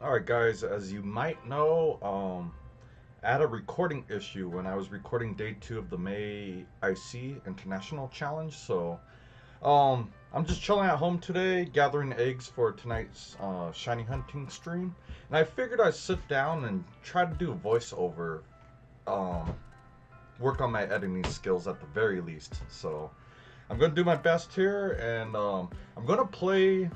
Alright guys, as you might know, I had a recording issue when I was recording day 2 of the May IC International Challenge, so I'm just chilling at home today, gathering eggs for tonight's shiny hunting stream, and I figured I'd sit down and try to do a voiceover, um, work on my editing skills at the very least, so I'm gonna do my best here, and I'm gonna play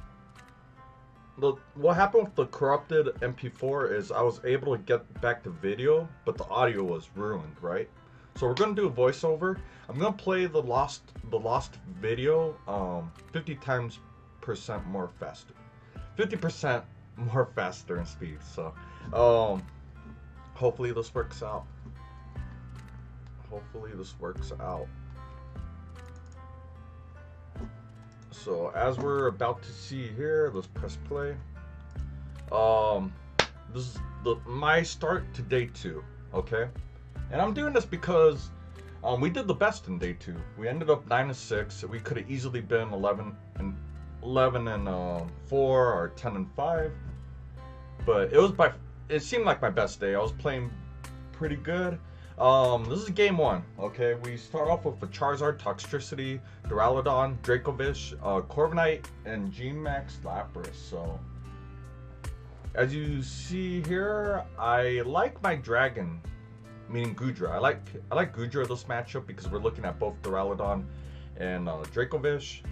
what happened with the corrupted MP4 is I was able to get back the video, but the audio was ruined, right? So we're gonna do a voiceover. I'm gonna play the lost video 50 times percent more faster. 50% more faster in speed. So um hopefully this works out. Hopefully this works out. So as we're about to see here, let's press play. Um, this is my start to day 2, okay? And I'm doing this because we did the best in day 2. We ended up 9-6. We could have easily been 11 and 4 or 10-5, but it seemed like my best day. I was playing pretty good. This is game 1, okay? We start off with a Charizard, Toxtricity, Duraludon, Dracovish, Corviknight, and G-Max Lapras. So, as you see here, I like my Dragon, meaning Goodra. I like Goodra this matchup because we're looking at both Duraludon and Dracovish.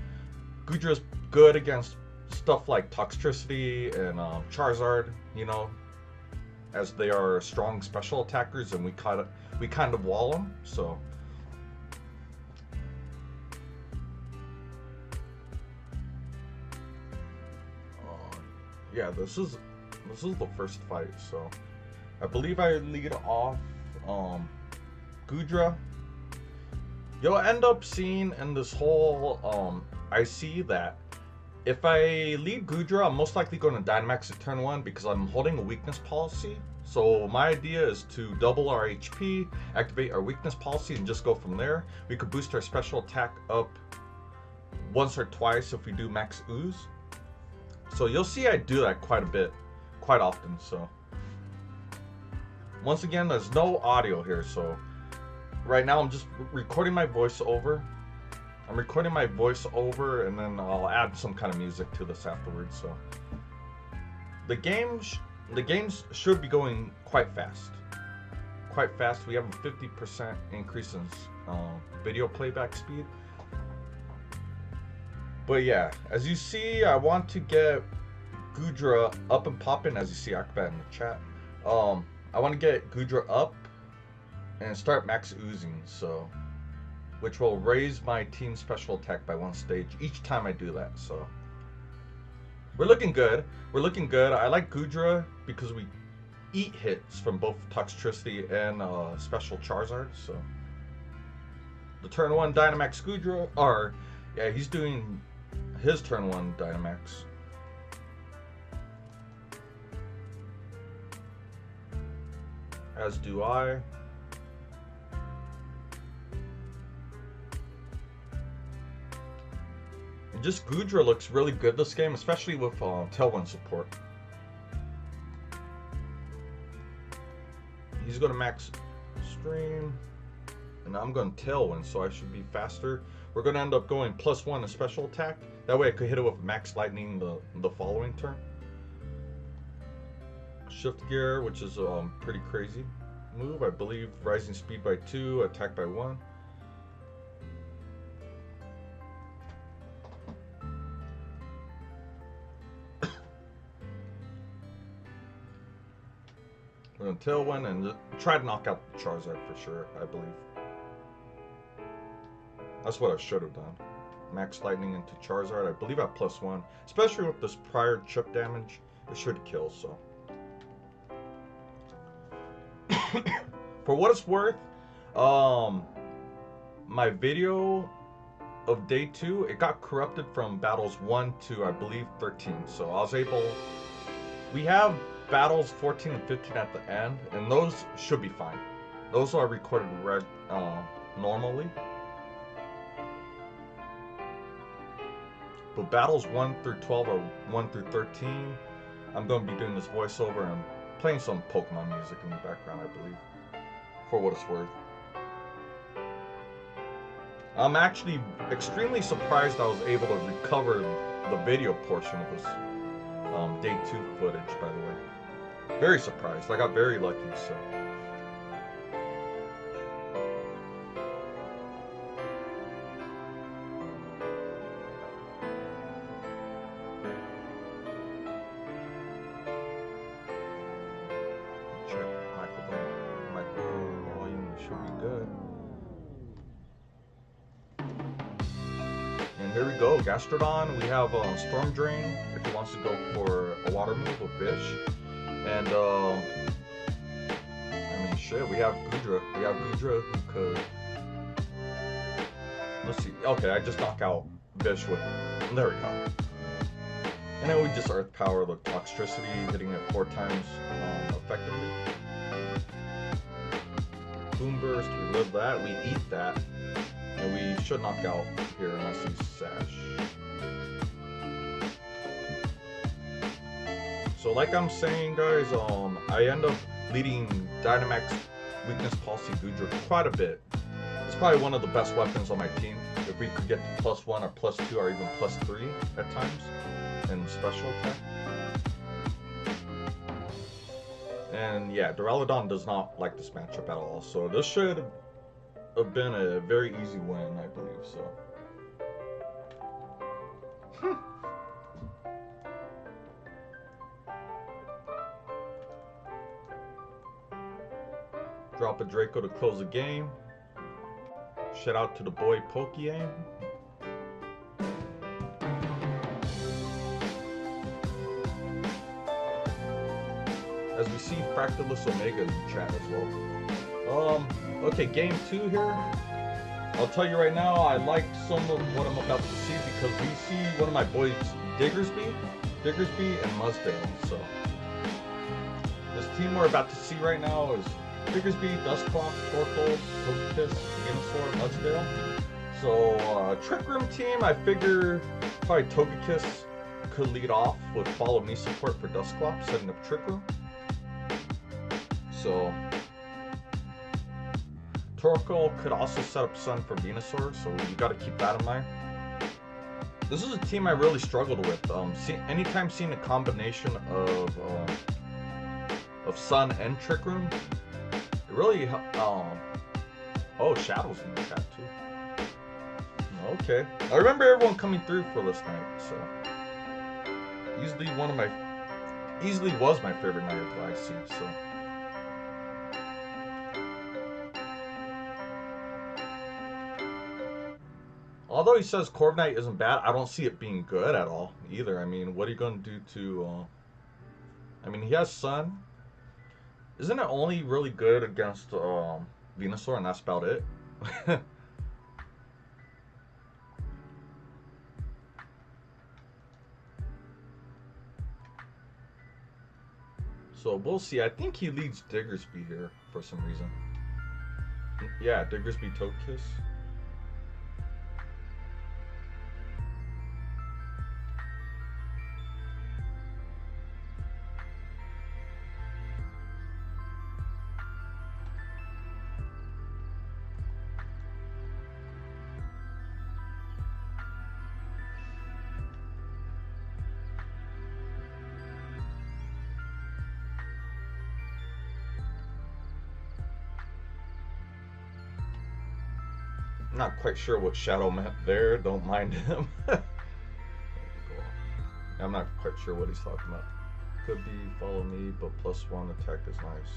Goodra's good against stuff like Toxtricity and Charizard, you know, as they are strong special attackers, and we kind of wall them. So yeah, this is the first fight. So I believe I lead off Goodra. You'll end up seeing in this whole I see that if I lead Goodra, I'm most likely going to Dynamax at turn 1 because I'm holding a weakness policy. So my idea is to double our HP, activate our weakness policy, and just go from there. We could boost our special attack up once or twice if we do max ooze. So you'll see I do that quite a bit, quite often. So once again, there's no audio here. So right now I'm just recording my voiceover. I'm recording my voiceover, and then I'll add some kind of music to this afterwards. So the games should be going quite fast. Quite fast. We have a 50% increase in video playback speed. But yeah, as you see, I want to get Goodra up and popping. As you see Akbat in the chat, I want to get Goodra up and start max oozing. So, which will raise my team special attack by 1 stage each time I do that. So we're looking good. We're looking good. I like Goodra because we eat hits from both Toxtricity and special Charizard. So the turn 1 Dynamax Goodra, or yeah, he's doing his turn 1 Dynamax. As do I. Just Goodra looks really good this game, especially with Tailwind support. He's going to max stream, and I'm going to Tailwind, so I should be faster. We're going to end up going +1 in special attack. That way I could hit it with max lightning the following turn. Shift gear, which is a pretty crazy move. I believe rising speed by 2, attack by 1. We're going to Tailwind and try to knock out the Charizard for sure, I believe. That's what I should have done. Max Lightning into Charizard. I believe at +1. Especially with this prior chip damage, it should kill, so. For what it's worth, my video of day 2, it got corrupted from battles 1 to, I believe, 13. So I was able... We have battles 14 and 15 at the end, and those should be fine. Those are recorded normally. But battles 1 through 12 or 1 through 13, I'm going to be doing this voiceover and playing some Pokemon music in the background, I believe, for what it's worth. I'm actually extremely surprised I was able to recover the video portion of this day 2 footage, by the way. Very surprised. I got very lucky, so. Check microphone volume should be good. And here we go, Gastrodon. We have Storm Drain if he wants to go for a water move with Bish. And I mean shit, we have goodra. We have goodra who could, let's see. Okay, I just knock out Bish with, there we go. And then we just Earth Power the Toxtricity, hitting it 4 times effectively. Boom Burst, we live that, we eat that. And we should knock out here unless he's Sash. So like I'm saying, guys, I end up leading Dynamax Weakness Policy Goodra quite a bit. It's probably one of the best weapons on my team. If we could get to +1 or +2 or even +3 at times in special attack. And yeah, Duraludon does not like this matchup at all. So this should have been a very easy win, I believe, so. Drop a Draco to close the game. Shout out to the boy Pokeaim. As we see Fractalus Omega in the chat as well. Okay, game 2 here. I'll tell you right now, I like some of what I'm about to see because we see one of my boys, Diggersby and Mudsdale. So this team we're about to see right now is Diggersby, Dusclops, Torkoal, Togekiss, Venusaur, Mudsdale. So Trick Room team, I figure probably Togekiss could lead off with Follow Me support for Dusclops, setting up Trick Room. So Torkoal could also set up Sun for Venusaur, so you got to keep that in mind. This is a team I really struggled with. Anytime seeing a combination of Sun and Trick Room, it really oh, Shadow's in the chat too. Okay, I remember everyone coming through for this night, so easily was my favorite night of the IC. So. Although he says Corviknight isn't bad, I don't see it being good at all either. I mean, what are you going to do to... I mean, he has Sun. Isn't it only really good against Venusaur, and that's about it? So we'll see. I think he leads Diggersby here for some reason. Yeah, Diggersby Togekiss. Not quite sure what Shadow meant there. Don't mind him. I'm not quite sure what he's talking about. Could be Follow Me, but +1 attack is nice.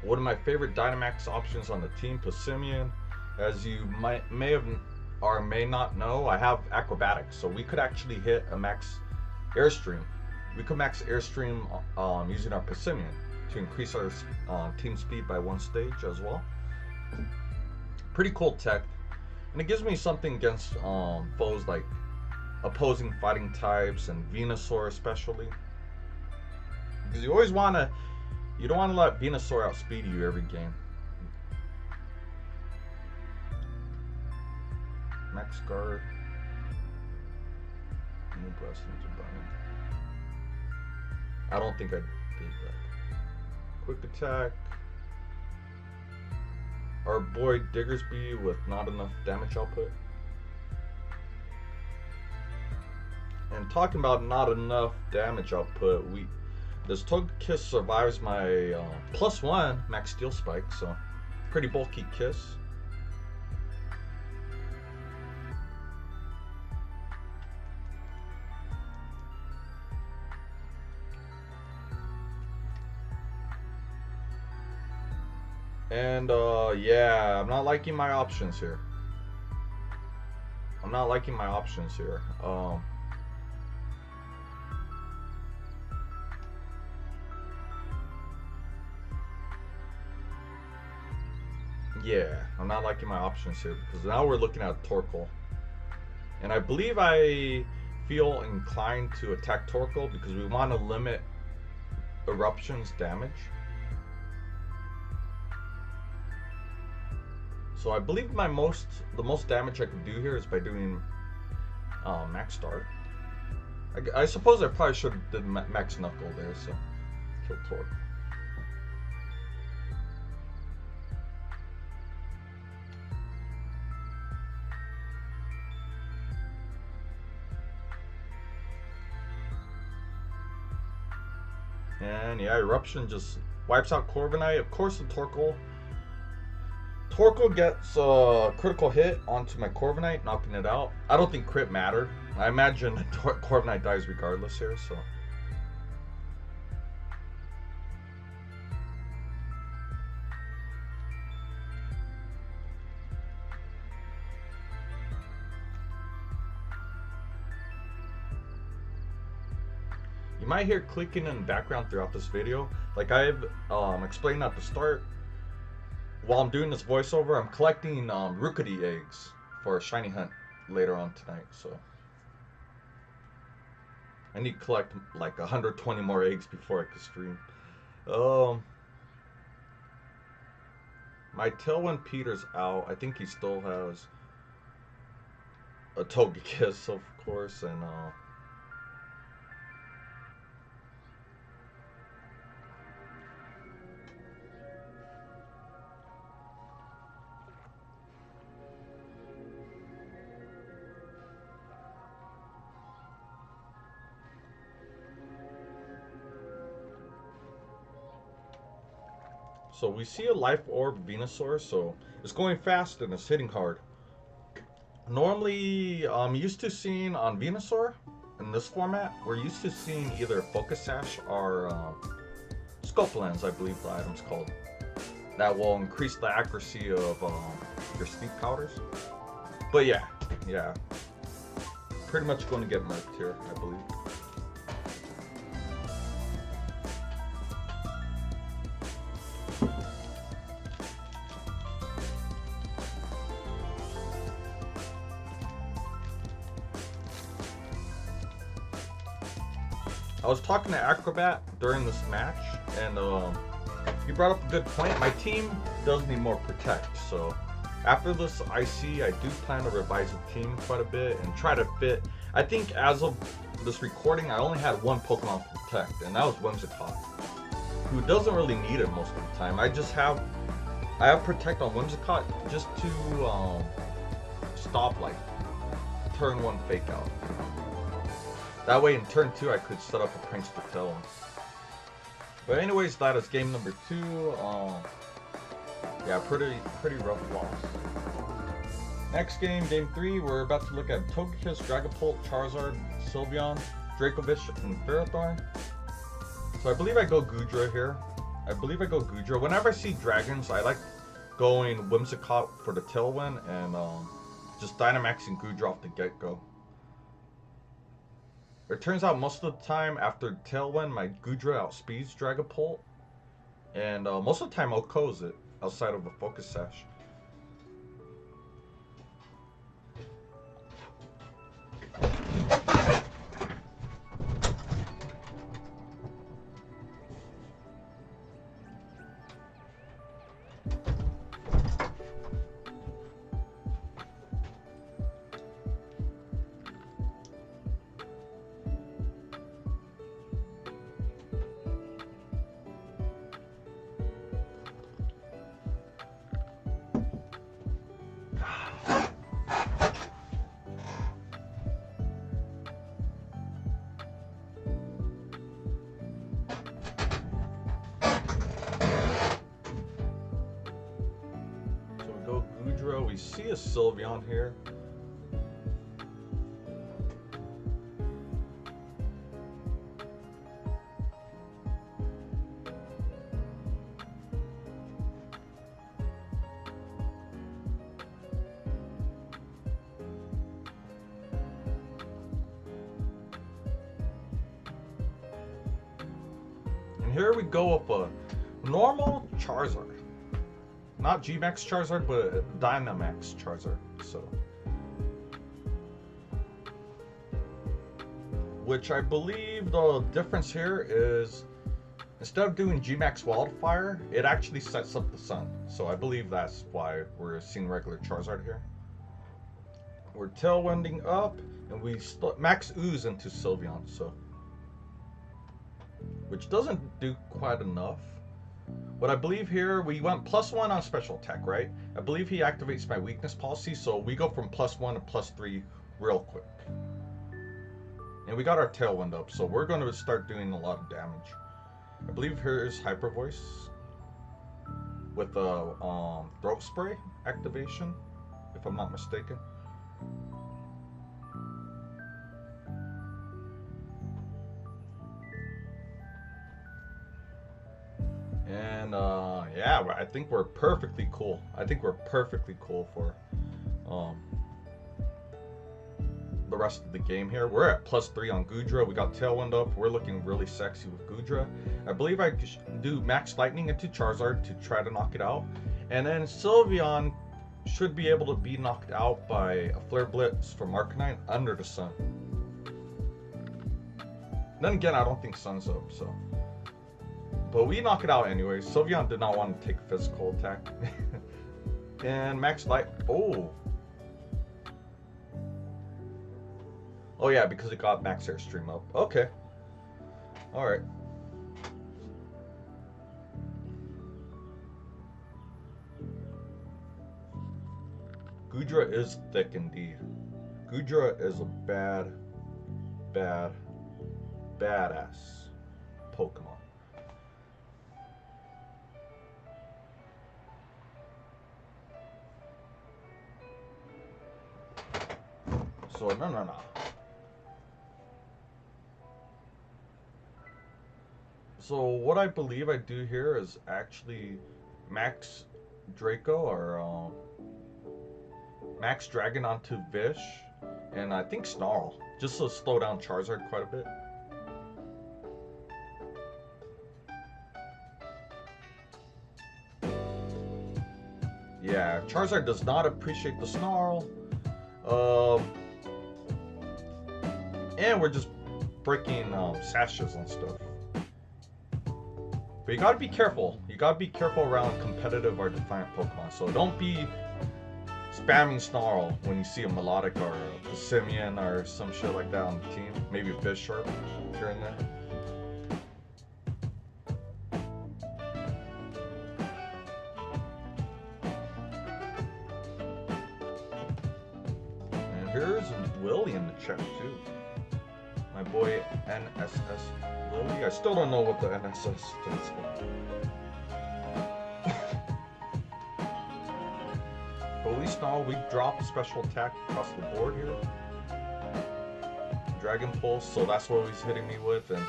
One of my favorite Dynamax options on the team, Passimian. As you may have or may not know, I have Acrobatics, so we could actually hit a max Airstream. We could max Airstream using our Passimian to increase our team speed by 1 stage as well. Pretty cool tech, and it gives me something against foes like opposing fighting types and Venusaur especially. Because you always want to, you don't want to let Venusaur outspeed you every game. Max guard. New blast into burning. I don't think I did that. Quick attack. Our boy Diggersby with not enough damage output. And talking about not enough damage output, this Togekiss survives my +1 max steel spike, so pretty bulky kiss. And yeah, I'm not liking my options here. Yeah, I'm not liking my options here because now we're looking at Torkoal. And I believe I feel inclined to attack Torkoal because we want to limit Eruption's damage. So I believe the most damage I can do here is by doing Max Start. I suppose I probably should have did Max Knuckle there, so kill Torque. And yeah, Eruption just wipes out Corviknight. Of course, the Torkoal gets a critical hit onto my Corviknight, knocking it out. I don't think crit mattered. I imagine Corviknight dies regardless here, so. You might hear clicking in the background throughout this video. Like I've explained at the start, while I'm doing this voiceover, I'm collecting Rookity eggs for a shiny hunt later on tonight, so I need to collect like 120 more eggs before I can stream. My Tailwind Peter's out. I think he still has a Togekiss, of course, and so we see a Life Orb Venusaur, so it's going fast and it's hitting hard. Normally, I'm used to seeing on Venusaur, in this format, we're used to seeing either Focus Sash or Scope Lens, I believe the item's called. That will increase the accuracy of your sleep powders. But yeah, pretty much going to get murked here, I believe. I was talking to Acrobat during this match, and he brought up a good point. My team does need more Protect, so after this IC, I do plan to revise the team quite a bit and try to fit. I think as of this recording, I only had one Pokemon for Protect, and that was Whimsicott, who doesn't really need it most of the time. I have Protect on Whimsicott just to stop like turn 1 Fake Out. That way in turn 2 I could set up a Prankster Tail. But anyways, that is game number 2. Yeah, pretty rough loss. Next game, game 3, we're about to look at Togekiss, Dragapult, Charizard, Sylveon, Dracovish, and Ferrothorn. So I believe I go Goodra here. Whenever I see dragons, I like going Whimsicott for the Tailwind and just Dynamaxing Goodra off the get-go. It turns out most of the time after Tailwind, my Goodra outspeeds Dragapult, and most of the time OHKOs it outside of a Focus Sash. we see a Sylveon here. Here we go with a normal Charizard. Not G-Max Charizard, but Dynamax Charizard. So, which I believe the difference here is instead of doing G-Max Wildfire, it actually sets up the sun. So I believe that's why we're seeing regular Charizard here. We're Tailwinding up, and we max Ooze into Sylveon. So, which doesn't do quite enough. What I believe here, we went +1 on special attack, right? I believe he activates my weakness policy, so we go from +1 to +3 real quick. And we got our Tailwind up, so we're going to start doing a lot of damage. I believe here is Hyper Voice with a Throat Spray activation, if I'm not mistaken. And yeah, I think we're perfectly cool. I think we're perfectly cool for the rest of the game here. We're at +3 on Goodra. We got Tailwind up. We're looking really sexy with Goodra. I believe I do Max Lightning into Charizard to try to knock it out. And then Sylveon should be able to be knocked out by a Flare Blitz from Arcanine under the sun. Then again, I don't think sun's up, so. But we knock it out anyway. Sylveon did not want to take a physical attack. And Max Light. Oh. Oh yeah, because it got Max Airstream up. Okay. Alright. Goodra is thick indeed. Goodra is a badass Pokemon. So, no. So, what I believe I do here is actually Max Draco or Max Dragon onto Vish, and I think Snarl, just to slow down Charizard quite a bit. Yeah, Charizard does not appreciate the Snarl. And we're just breaking sashes and stuff. But you gotta be careful. You gotta be careful around competitive or defiant Pokemon. So don't be spamming Snarl when you see a Melodic or a Passimian or some shit like that on the team. Maybe a Bisharp here and there. And here's Willie in the chat too. My boy NSS Willie. I still don't know what the NSS stands for. Holy Snarl, we dropped special attack across the board here. Dragon Pulse, so that's what he's hitting me with. And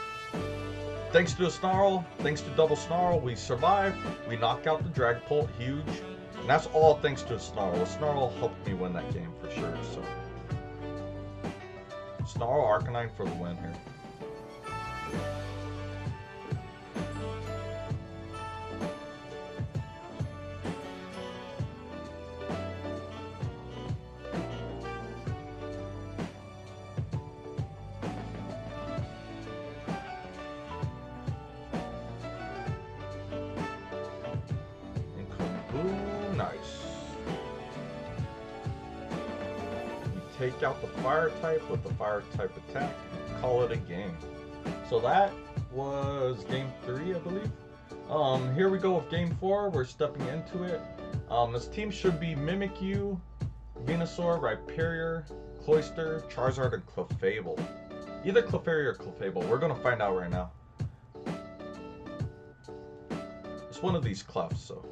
thanks to a Snarl, thanks to double Snarl, we survived. We knock out the Dragapult, huge. And that's all thanks to a Snarl. A Snarl helped me win that game for sure. So Snarl Arcanine for the win here. And nice. Take out the fire type with the fire type attack and call it a game. So that was game 3, I believe. Here we go with game 4. We're stepping into it. This team should be Mimikyu, Venusaur, Rhyperior, Cloyster, Charizard, and Clefable. Either Clefairy or Clefable. We're gonna find out right now. It's one of these Clefs, so.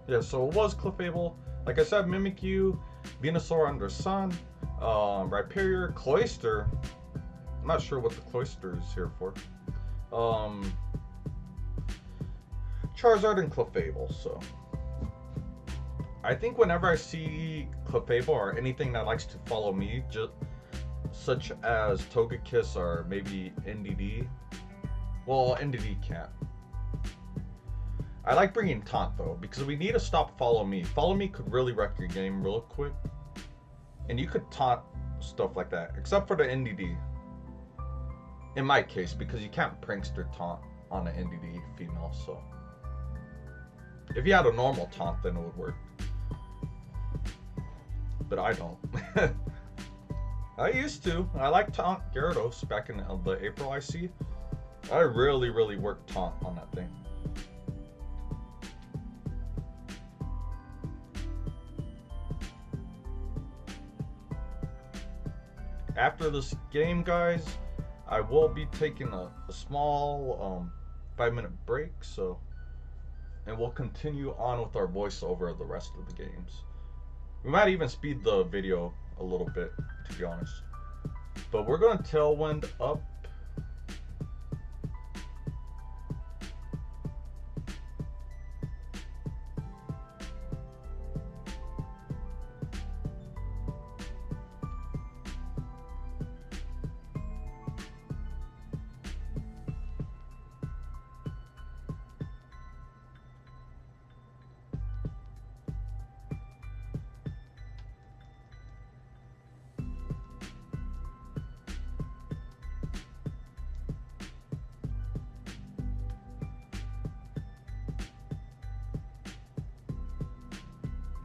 Yeah, so it was Clefable. Like I said, Mimikyu, Venusaur under Sun, Rhyperior, Cloyster. I'm not sure what the Cloyster is here for. Charizard and Clefable, so. I think whenever I see Clefable or anything that likes to follow me, just such as Togekiss or maybe NDD. Well, NDD can't. I like bringing Taunt though, because we need to stop Follow Me. Follow Me could really wreck your game real quick. And you could taunt stuff like that, except for the NDD. In my case, because you can't prankster taunt on an NDD female, so. If you had a normal taunt, then it would work. But I don't. I used to. I like taunt Gyarados back in the April IC. I really worked taunt on that thing. After this game, guys, I will be taking a small 5-minute break, so, and we'll continue on with our voiceover of the rest of the games. We might even speed the video a little bit, to be honest. But we're going to Tailwind up.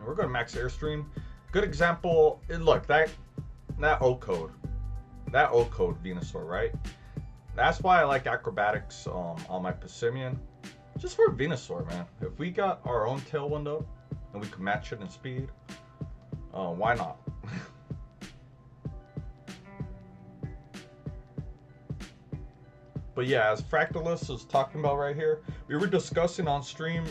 We're going to max Airstream. Good example. Look, that O-code. That O-code Venusaur, right? That's why I like acrobatics on my Passimian. Just for Venusaur, man. If we got our own Tailwind up and we could match it in speed, why not? But yeah, as Fractalus is talking about right here, we were discussing on stream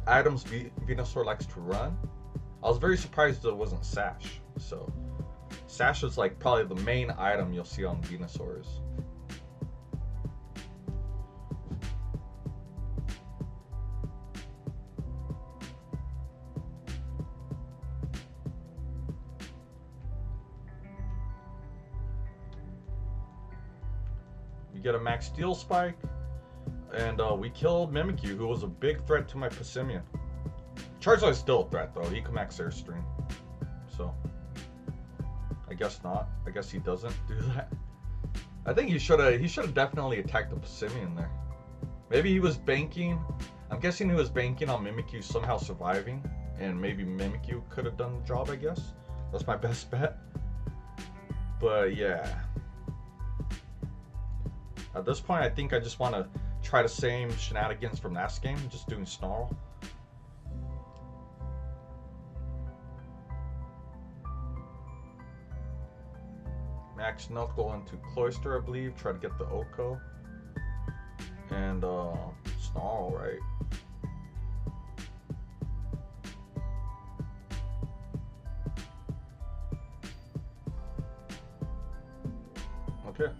items Venusaur likes to run. I was very surprised that it wasn't Sash. So, Sash is like probably the main item you'll see on Venusaurs. You get a max Steel Spike. And we killed Mimikyu, who was a big threat to my Passimian. Charizard's still a threat, though. He can max Airstream. So, I guess not. I guess he doesn't do that. I think he should have definitely attacked the Passimian there. Maybe he was banking. I'm guessing he was banking on Mimikyu somehow surviving. And maybe Mimikyu could have done the job, I guess. That's my best bet. But, yeah. At this point, I think I just want to try the same shenanigans from last game, just doing Snarl. Max Knuckle into Cloyster, I believe. Try to get the Oko. And Snarl, right? Okay.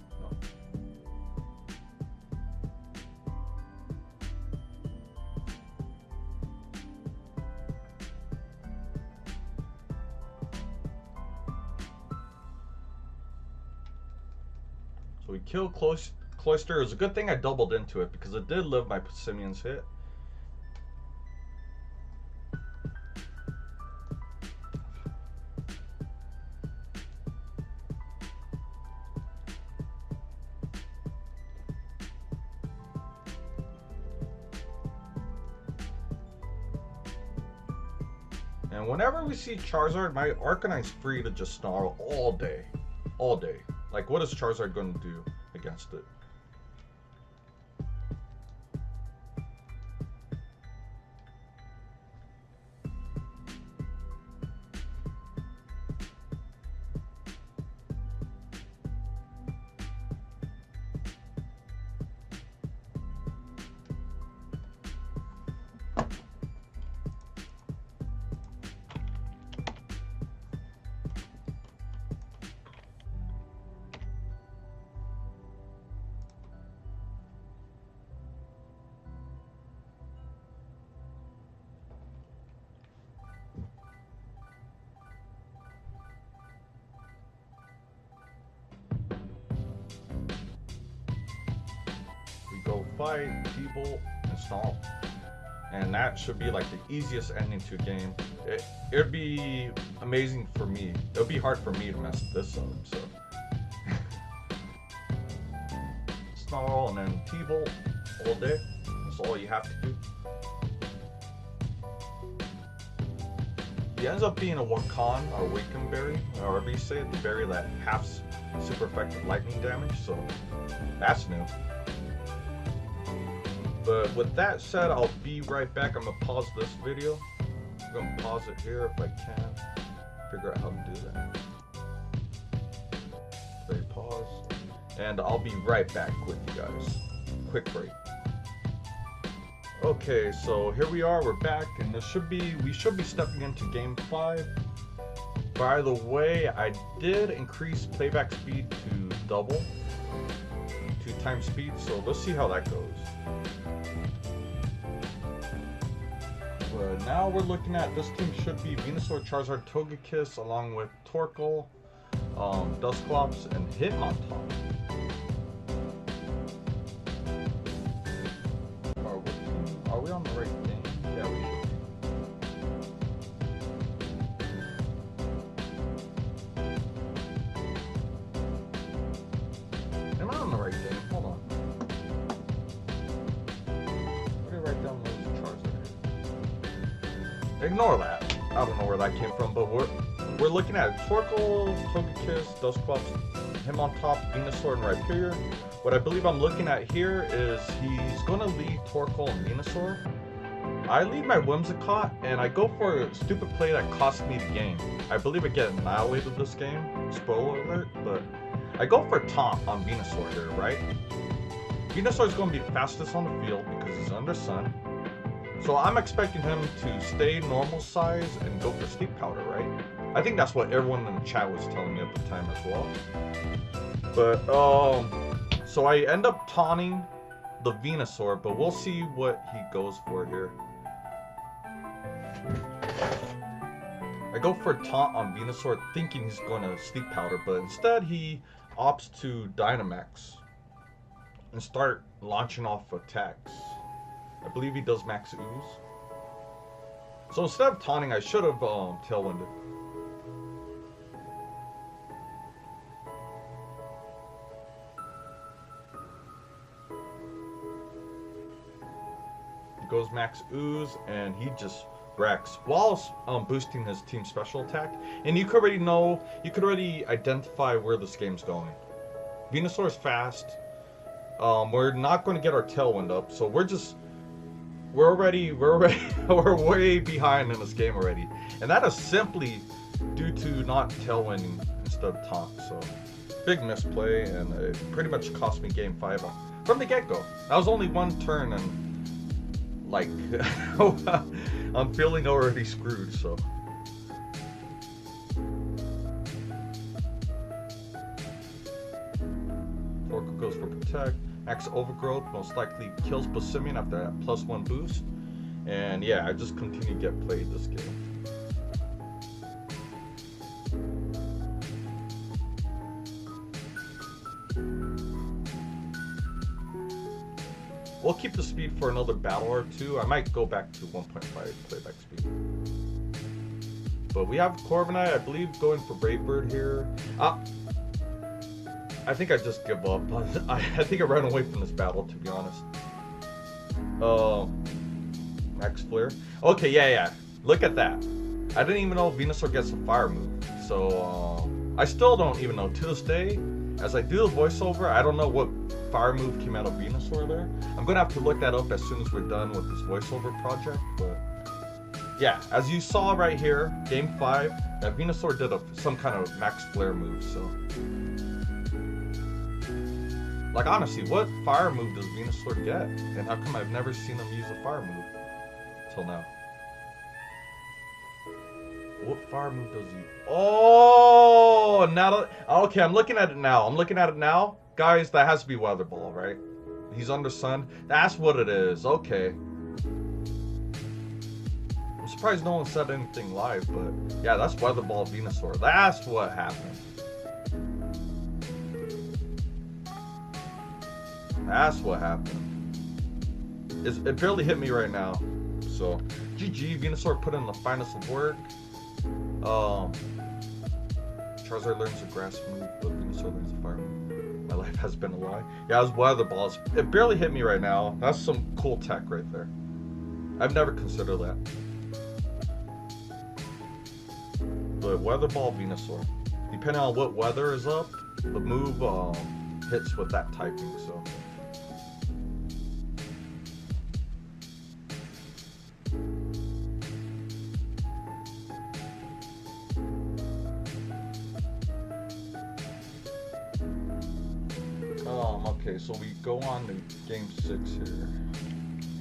So we killed Cloyster. It was a good thing I doubled into it because it did live my Passimian's hit. And whenever we see Charizard, my Arcanine's free to just Snarl all day. All day. Like, what is Charizard going to do against it? So fight, T-Bolt, and Snarl. And that should be like the easiest ending to a game. It'd be amazing for me. It would be hard for me to mess this up, so. Snarl and then T-Bolt all day. That's all you have to do. He ends up being a Wakan or Waken berry, or whatever you say it, the berry that halves super effective lightning damage, so that's new. But with that said, I'll be right back. I'm gonna pause this video. I'm gonna pause it here if I can. Figure out how to do that. Play pause. And I'll be right back with you guys. Quick break. Okay, so here we are, we're back, and we should be stepping into game 5. By the way, I did increase playback speed to double, 2 times speed, so let's see how that goes. But now we're looking at, this team should be Venusaur, Charizard, Togekiss, along with Torkoal, Dusclops, and Hitmontop. Are we on the right game? Yeah, we should be. Am I on the right game? Hold on. What did I write down those Charizard? Ignore that. I don't know where that came from, but we're looking at Torkoal, Togekiss, Dusclops, Hitmontop, Venusaur, and Raichu. What I believe I'm looking at here is he's going to lead Torkoal and Venusaur. I lead my Whimsicott, and I go for a stupid play that cost me the game. I believe I get annihilated this game, spoiler alert, but I go for Taunt on Venusaur here, right? Venusaur is going to be fastest on the field because he's under Sun. So I'm expecting him to stay normal size and go for Sleep Powder, right? I think that's what everyone in the chat was telling me at the time as well. But, so I end up taunting the Venusaur, but we'll see what he goes for here. I go for a taunt on Venusaur thinking he's going to Sleep Powder, but instead he opts to Dynamax and start launching off attacks. I believe he does Max Ooze. So instead of taunting, I should have Tailwinded. Goes Max Ooze, and he just wrecks while boosting his team special attack. And you could already know, you could already identify where this game's going. Venusaur is fast. We're not going to get our Tailwind up, so we're way behind in this game already. And that is simply due to not Tailwinding instead of Taunt. So big misplay, and it pretty much cost me game 5 from the get-go. That was only one turn, and like, I'm feeling already screwed, so. Torkoal goes for Protect. Max Overgrowth most likely kills Basimian after that +1 boost. And yeah, I just continue to get played this game. We'll keep the speed for another battle or two. I might go back to 1.5 playback speed. But we have Corviknight, I believe, going for Brave Bird here. I think I just give up. I think I ran away from this battle, to be honest. Max Flare. Okay, yeah. Look at that. I didn't even know Venusaur gets a fire move. So, I still don't even know. To this day, as I do the voiceover, I don't know what fire move came out of Venusaur there. I'm going to have to look that up as soon as we're done with this voiceover project. But, yeah, as you saw right here, Game 5, that Venusaur did some kind of Max Flare move, so. Like, honestly, what fire move does Venusaur get? And how come I've never seen him use a fire move till now? What fire move does he... Oh! Now, okay, I'm looking at it now. Guys, that has to be Weather Ball, right? He's under Sun. That's what it is. Okay. I'm surprised no one said anything live, but... Yeah, that's Weather Ball Venusaur. That's what happened. That's what happened. It barely hit me right now. So, GG, Venusaur put in the finest of work. Charizard learns a grass move, but Venusaur learns a fire move. My life has been a lie. Yeah, it was weather balls. It barely hit me right now. That's some cool tech right there. I've never considered that. But weather ball Venusaur. Depending on what weather is up, the move hits with that typing. So. Okay, so we go on to game 6 here.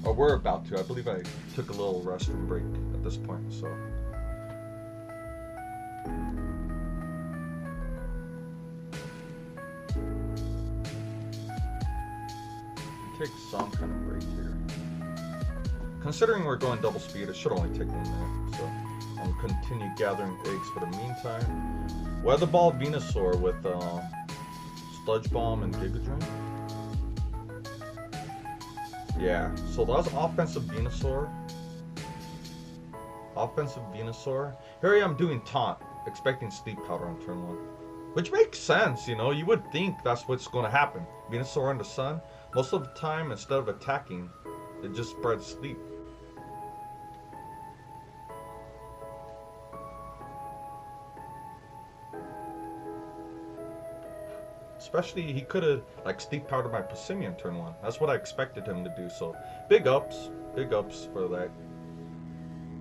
Or we're about to. I believe I took a little restroom break at this point, so. Take some kind of break here. Considering we're going double speed, it should only take 1 minute, so I'll continue gathering eggs for the meantime. Weather Ball Venusaur with Sludge Bomb and Giga Drain. Yeah, so that was offensive Venusaur. Offensive Venusaur. Here I am doing Taunt, expecting Sleep Powder on turn 1. Which makes sense, you know, you would think that's what's going to happen. Venusaur in the sun, most of the time, instead of attacking, it just spreads sleep. Especially, he could have, like, Sleep Powdered my Pissimian turn 1. That's what I expected him to do, so big ups for that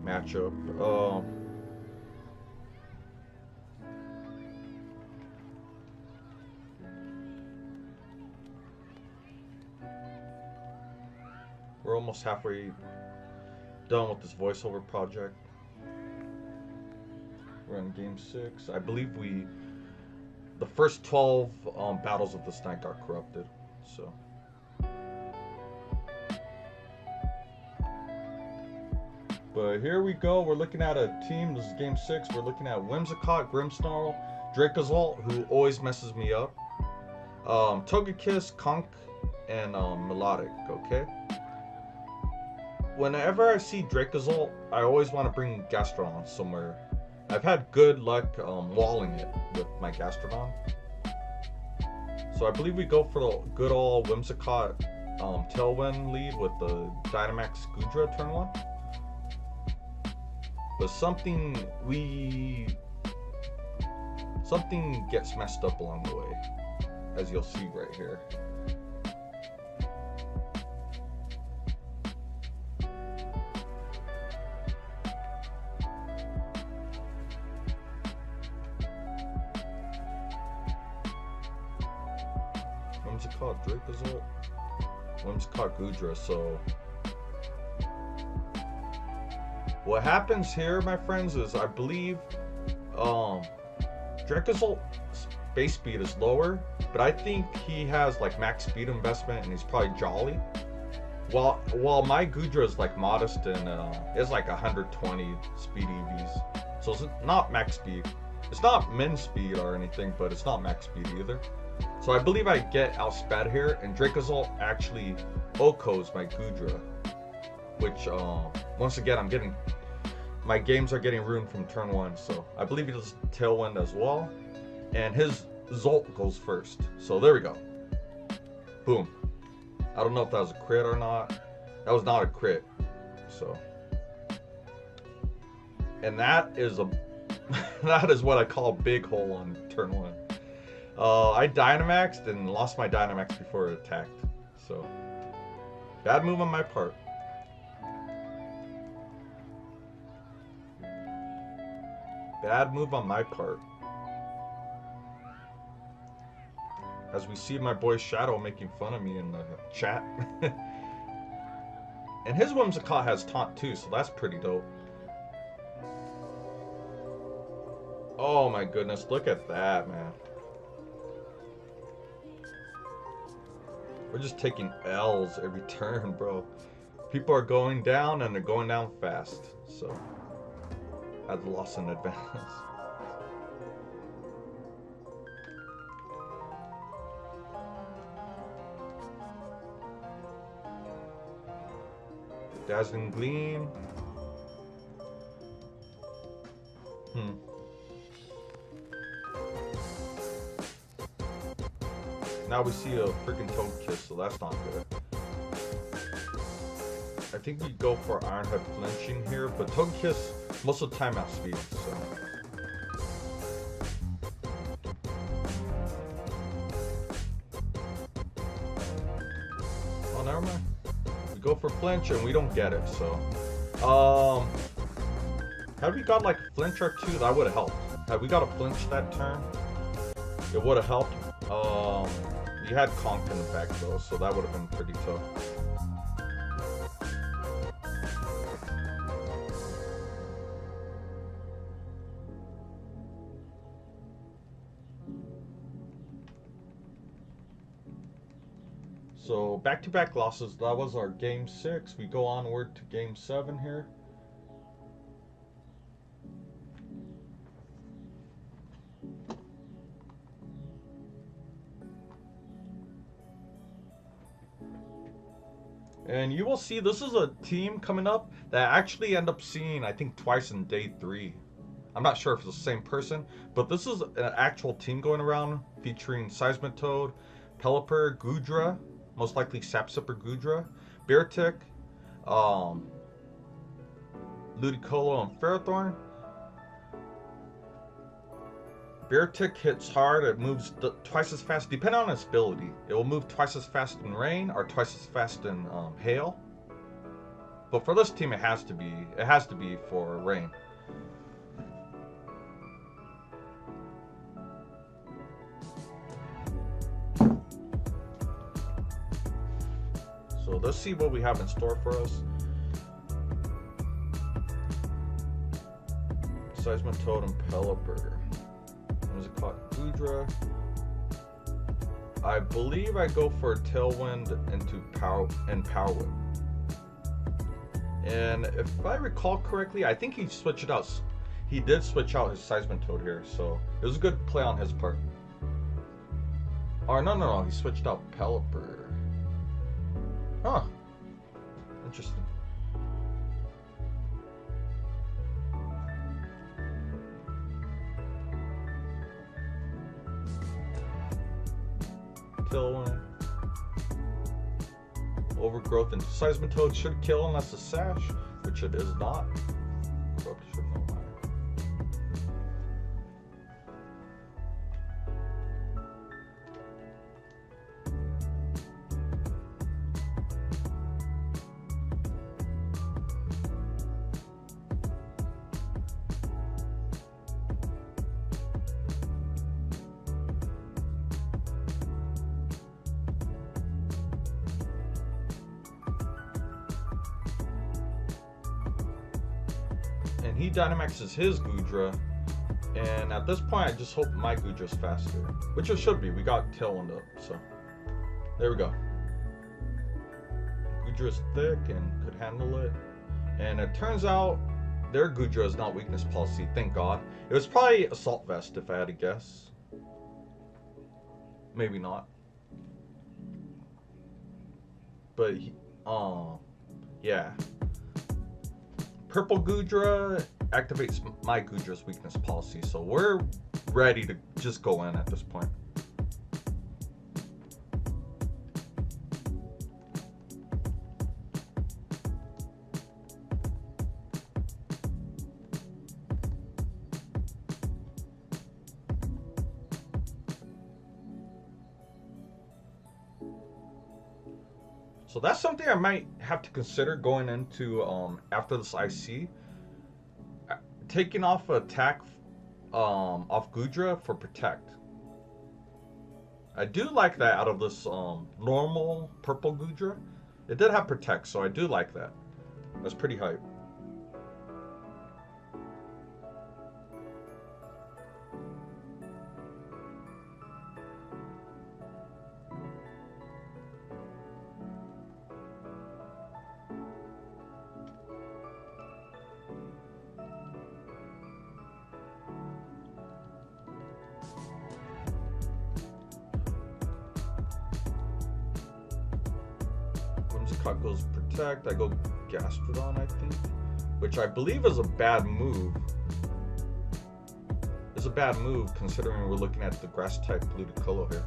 matchup. We're almost halfway done with this voiceover project. We're in game 6. I believe the first 12 battles of this night got corrupted, so. But here we go. We're looking at a team. This is game 6. We're looking at Whimsicott, Grimmsnarl, Dracozolt, who always messes me up, Togekiss, Conk, and Melodic. Okay. Whenever I see Dracozolt, I always want to bring Gastrodon somewhere. I've had good luck walling it with my Gastrodon. So I believe we go for the good old Whimsicott Tailwind lead with the Dynamax Goodra turn 1. But something gets messed up along the way, as you'll see right here. Whimsicott Dracozolt, Whimsicott Goodra. So what happens here, my friends, is I believe Dracozolt's base speed is lower, but I think he has like max speed investment and he's probably jolly. While my Goodra is like modest and is like 120 speed EVs. So it's not max speed. It's not min speed or anything, but it's not max speed either. So I believe I get outsped here, and Dracozolt actually OHKOs my Goodra. Which, once again, my games are getting ruined from turn 1, so I believe he does Tailwind as well. And his Zolt goes first. So there we go. Boom. I don't know if that was a crit or not. That was not a crit. So. And that is that is what I call a big hole on turn 1. I Dynamaxed and lost my Dynamax before it attacked. So, bad move on my part. Bad move on my part. As we see my boy Shadow making fun of me in the chat. And his Whimsicott has taunt too, so that's pretty dope. Oh my goodness, look at that, man. We're just taking L's every turn, bro. People are going down and they're going down fast, so I've lost an advance. Dazzling Gleam. Now we see a freaking Togekiss, so that's not good. I think we go for Iron Head flinching here, but Togekiss most of the time outspeeds, so. Oh, never mind. We go for flinch and we don't get it, so. Had we got like flinch or two, that would have helped. Had we got a flinch that turn, it would have helped. We had Conk in the back though, so that would have been pretty tough. So back-to-back losses. That was our game 6. We go onward to game 7 here. And you will see this is a team coming up that I actually end up seeing, I think, twice in day 3. I'm not sure if it's the same person, but this is an actual team going around featuring Seismitoad, Pelipper, Goodra, most likely Sapsipper Goodra, Beartick, Ludicolo, and Ferrothorn. Beartick hits hard, it moves twice as fast, depending on its ability. It will move twice as fast in rain or twice as fast in hail. But for this team, it has to be for rain. So let's see what we have in store for us. Seismitoad and Pelipper. What is it called? Goodra. I believe I go for Tailwind into Power Whip. And if I recall correctly, I think he switched it out. He did switch out his Seismitoad here, so it was a good play on his part. Or no, he switched out Pelipper. Huh. Interesting. Tailwind. Overgrowth into Seismitoad should kill unless it's Sash, which it is not. Corrupt should no matter. And he Dynamaxes his Goodra, and at this point I just hope my Goodra's faster, which it should be. We got Tailwind up, so there we go. Goodra's thick and could handle it, and it turns out their Goodra is not weakness policy, thank God. It was probably Assault Vest if I had to guess. Maybe not. But yeah. Purple Goodra activates my Goodra's weakness policy, so we're ready to just go in at this point. So that's something I might have to consider going into after this IC. Taking off attack off Goodra for Protect. I do like that out of this normal purple Goodra. It did have Protect, so I do like that. That's pretty hype. Whimsicott goes Protect. I go Gastrodon, I think, which I believe is a bad move. It's a bad move considering we're looking at the grass type Ludicolo here.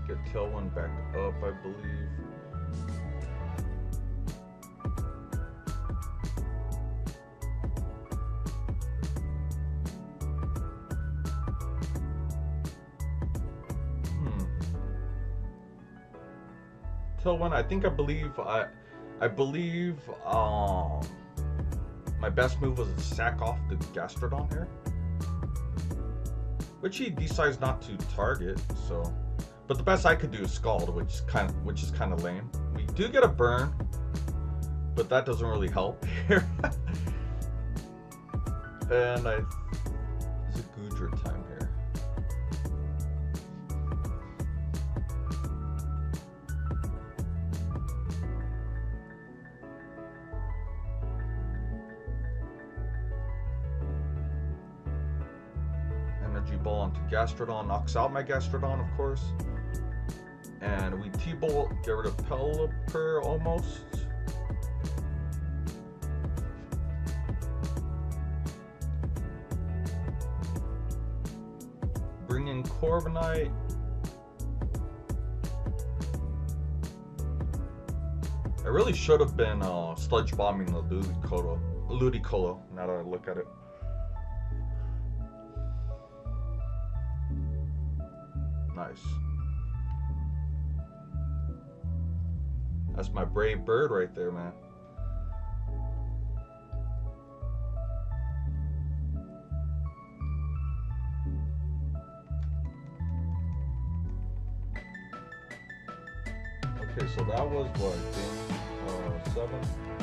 Get Tailwind back up, I believe. Tailwind, I believe my best move was to sack off the Gastrodon here, which he decides not to target. So, but the best I could do is Scald, which is kind of lame. We do get a burn, but that doesn't really help here. And it's a goodra time here. Energy Ball onto Gastrodon, knocks out my Gastrodon, of course. And we T-Bolt, get rid of Pelipper almost. Bring in Corviknight. I really should have been sludge bombing the Ludicolo, now that I look at it. Nice. That's my brave bird right there, man. Okay, so that was what, game 7?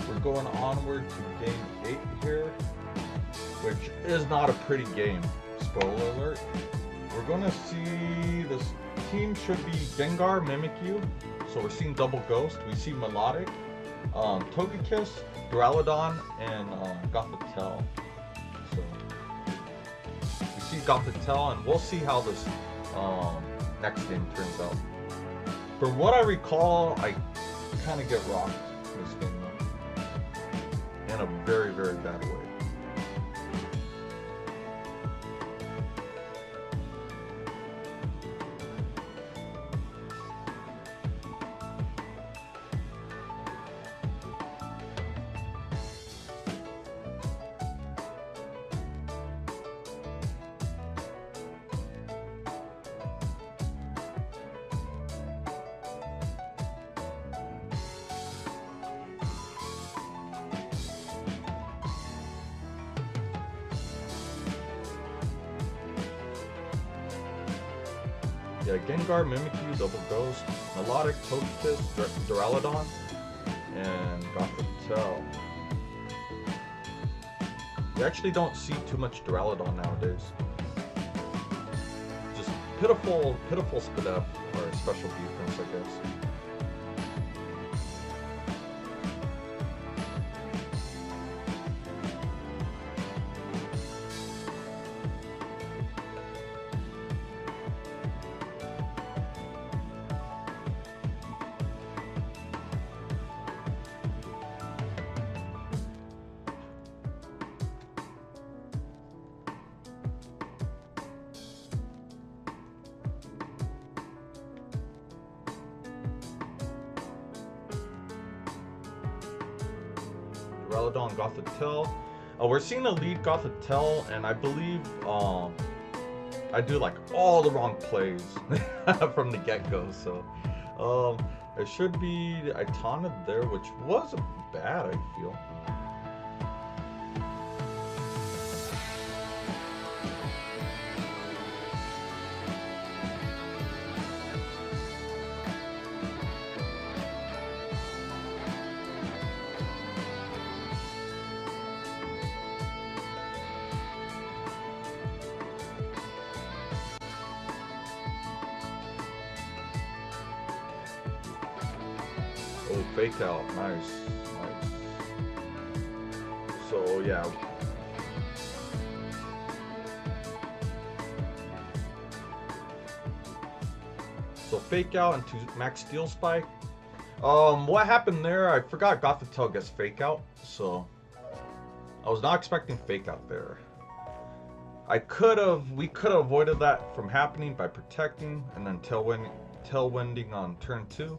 We're going onward to game 8 here, which is not a pretty game. Spoiler alert. We're gonna see this team should be Gengar, Mimikyu. So we're seeing Double Ghost. We see Melodic, Togekiss, Duraludon, and Gothitelle. So we see Gothitelle, and we'll see how this next game turns out. From what I recall, I kind of get rocked in this game though, in a very, very bad way. Yeah, Gengar, Mimikyu, Double Ghost, Melodic, Togekiss, Duraludon, and Gothitelle. We actually don't see too much Duraludon nowadays. Just pitiful Spadef, or special defense, I guess. Duraludon, Gothitelle. We're seeing the lead Gothitelle, and I believe I do like all the wrong plays from the get-go. So there should be Itana there, which wasn't bad, I feel. Oh, fake out. Nice. Nice. So, yeah. So, fake out into max steel spike. What happened there? I forgot Gothitelle gets fake out. So, I was not expecting fake out there. We could have avoided that from happening by protecting and then tailwinding on turn 2.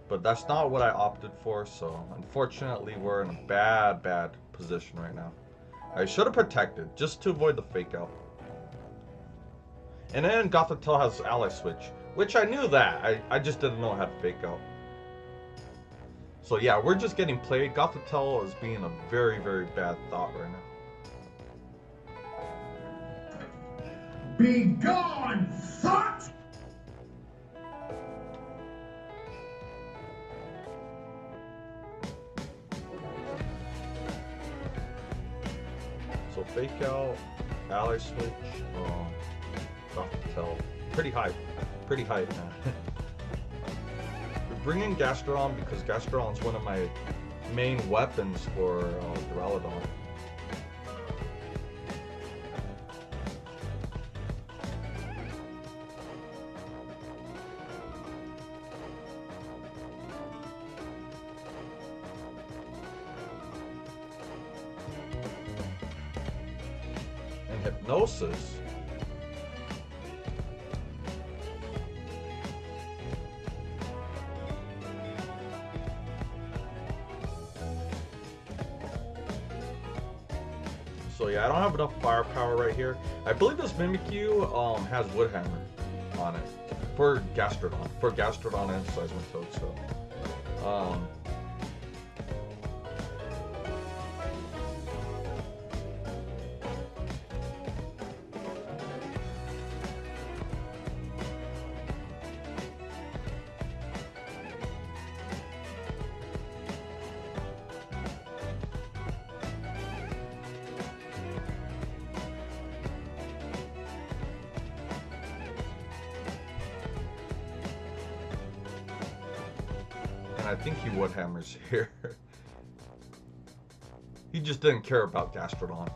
But that's not what I opted for, so unfortunately we're in a bad position right now. I should have protected, just to avoid the fake out. And then Gothitelle has ally switch, which I knew that. I just didn't know how to fake out. So yeah, we're just getting played. Gothitelle is being a very bad thought right now. Be gone, thought! So fake out, ally switch, Gothitelle. Pretty hype, man. We're bringing Gastrodon because Gastrodon's one of my main weapons for Duraludon. Hypnosis. So yeah, I don't have enough firepower right here. I believe this Mimikyu has Wood Hammer on it for Gastrodon and Seismitoad. So I think he Wood Hammers here. He just didn't care about Gastrodon.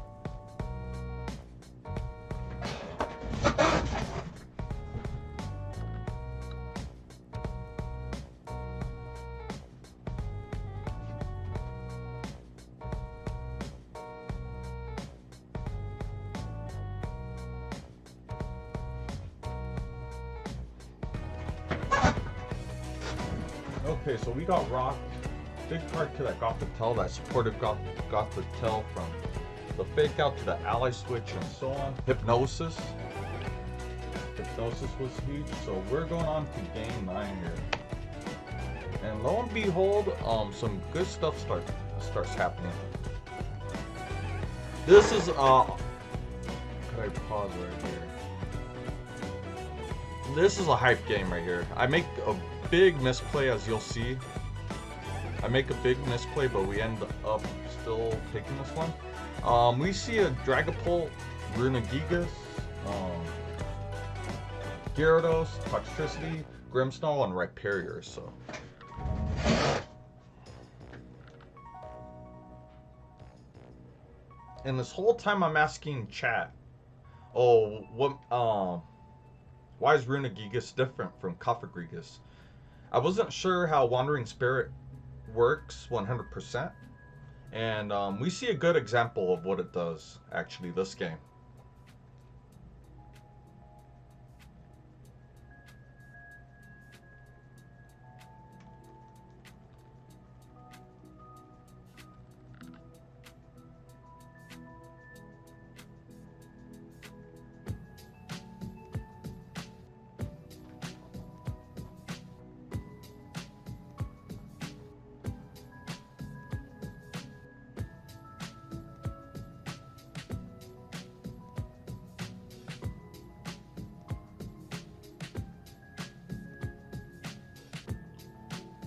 Okay, so we got rocked. Big part to that Gothitelle, that supported Gothitelle from the fake out to the ally switch and so on. Hypnosis. Hypnosis was huge. So we're going on to game 9 here. And lo and behold, some good stuff starts happening. This is could I pause right here? This is a hype game right here. I make a big misplay, as you'll see. I make a big misplay, but we end up still taking this one. We see a Dragapult, Runerigigas, Gyarados, Toxtricity, Grimmsnarl, and Rhyperior. So, and this whole time I'm asking chat, oh, what? Why is Runerigigas different from Cofagrigus? I wasn't sure how Wandering Spirit works 100%, and we see a good example of what it does actually this game.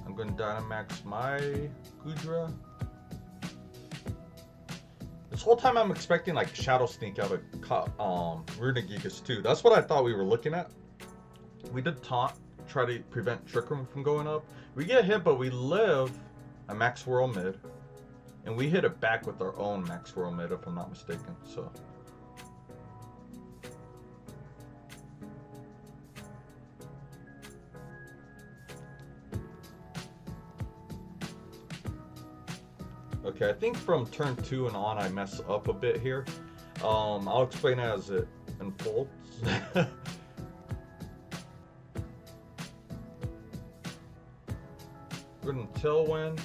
I'm going to Dynamax my goodra. This whole time I'm expecting like Shadow Sneak out of Runerigigas too. That's what I thought we were looking at. We did taunt, try to prevent Trick Room from going up. We get hit, but we live a max whirl mid. And we hit it back with our own max whirl mid, if I'm not mistaken. So. Okay, I think from turn 2 and on I mess up a bit here. I'll explain as it unfolds. We're gonna tailwind.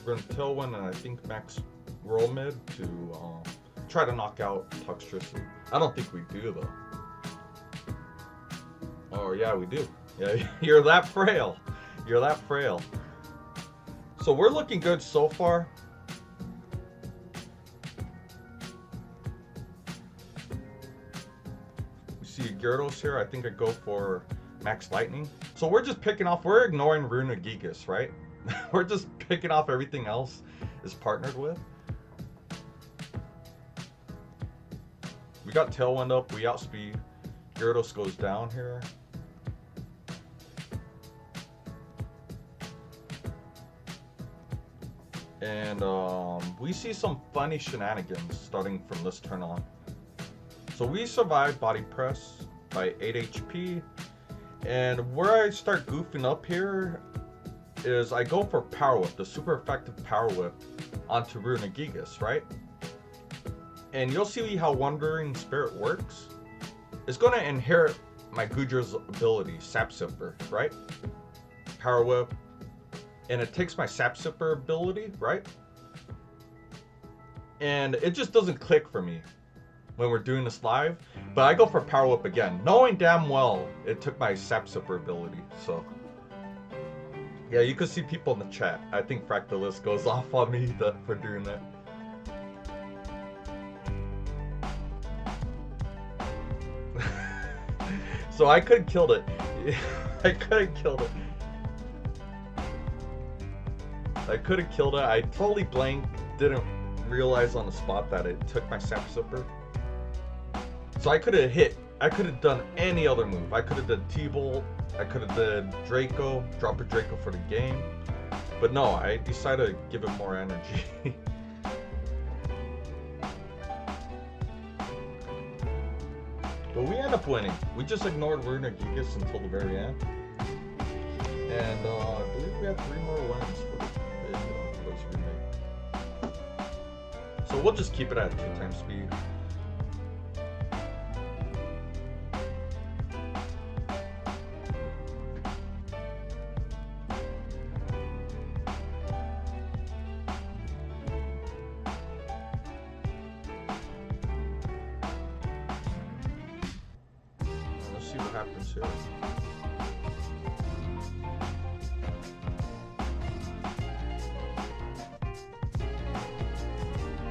We're gonna tailwind and I think max roll mid to try to knock out Toxtricity. I don't think we do though. Oh yeah, we do. Yeah, you're that frail. You're that frail. So we're looking good so far. We see Gyarados here. I think I go for Max Lightning. So we're just picking off. We're ignoring Runerigigas, right? We're just picking off everything else is partnered with. We got Tailwind up. We outspeed. Gyarados goes down here. And we see some funny shenanigans starting from this turn on. So we survive Body Press by 8 HP. And where I start goofing up here is I go for Power Whip, the super effective Power Whip onto Runerigigas, right? And you'll see how Wandering Spirit works. It's going to inherit my Goodra's ability, Sap Sipper, right? Power Whip. And it takes my Sap Sipper ability, right? And it just doesn't click for me when we're doing this live. But I go for Power Whip again, knowing damn well it took my Sap Sipper ability. So, yeah, you could see people in the chat. I think Fractalist goes off on me for doing that. So I could have killed it. I could have killed it. I could have killed it. I totally blanked. Didn't realize on the spot that it took my Sap Sipper. So I could have hit. I could have done any other move. I could have done T-Bolt. I could have done Draco. Drop a Draco for the game. But no, I decided to give it more energy. But we end up winning. We just ignored Runerigigas until the very end. And I believe we have 3 more wins for this remake. So we'll just keep it at 2x speed. Let's see what happens here.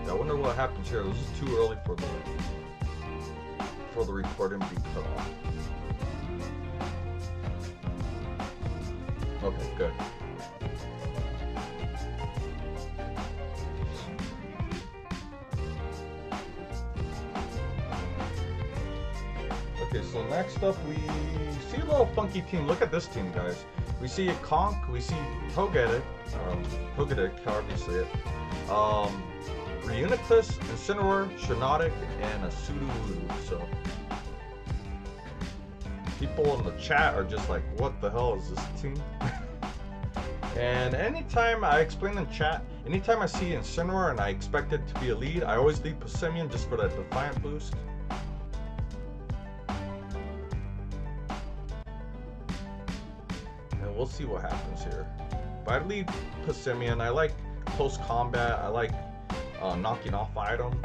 I wonder what happens here. This is too early for the recording to be cut off. Okay, good. Okay, so next up we see a little funky team. Look at this team, guys. We see a Conk, we see Togetic, however you say it. Reuniclus, Incineroar, Shiinotic, and a Sudowoodo. So people in the chat are just like, what the hell is this team? And anytime I explain in chat, anytime I see Incineroar and I expect it to be a lead, I always lead Passimian just for that Defiant boost. And we'll see what happens here. But I lead Passimian. I like close combat. I like knocking off items.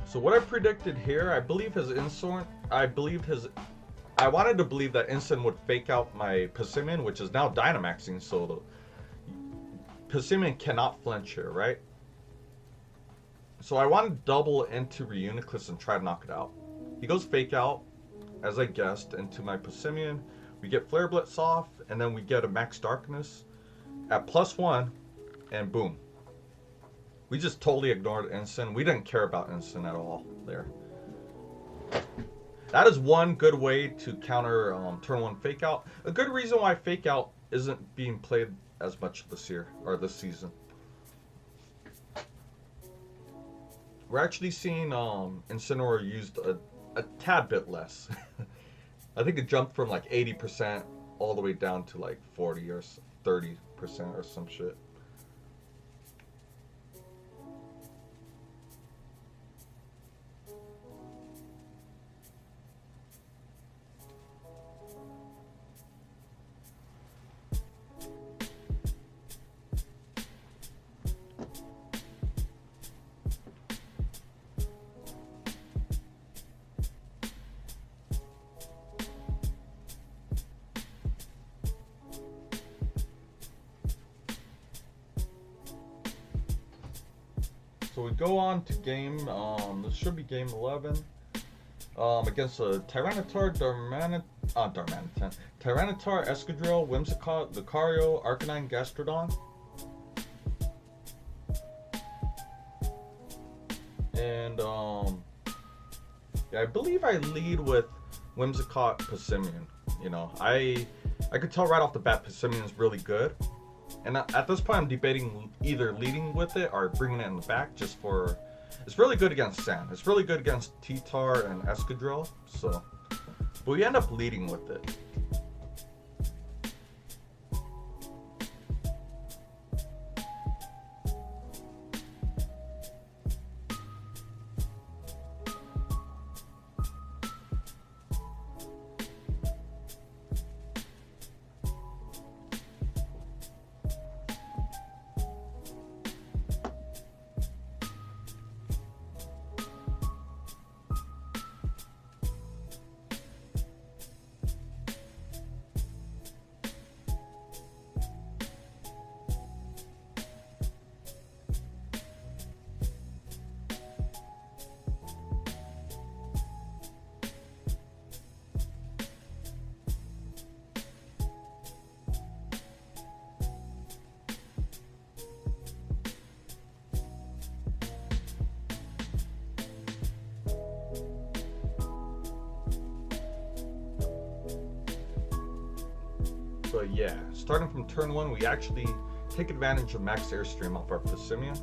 So what I predicted here, I believe his Insort, I wanted to believe that Instant would fake out my Passimian, which is now Dynamaxing, so Passimian cannot flinch here, right? So I want to double into Reuniclus and try to knock it out. He goes Fake Out, as I guessed, into my Passimian. We get Flare Blitz off, and then we get a Max Darkness at +1, and boom. We just totally ignored Instant. We didn't care about Instant at all there. That is one good way to counter turn 1 Fake Out. A good reason why Fake Out isn't being played as much this year, or this season. We're actually seeing Incineroar used a tad bit less. I think it jumped from like 80% all the way down to like 40 or 30% or some shit. So we go on to game, this should be game 11, against a Tyranitar, Tyranitar, Escadrille, Whimsicott, Lucario, Arcanine, Gastrodon. And, yeah, I believe I lead with Whimsicott, Passimian. You know, I could tell right off the bat Passimian is really good. And at this point, I'm debating either leading with it or bringing it in the back just for... It's really good against Sand. It's really good against T-Tar and Escadrille. So, but we end up leading with it. But yeah, starting from turn 1, we actually take advantage of Max Airstream off our Passimian.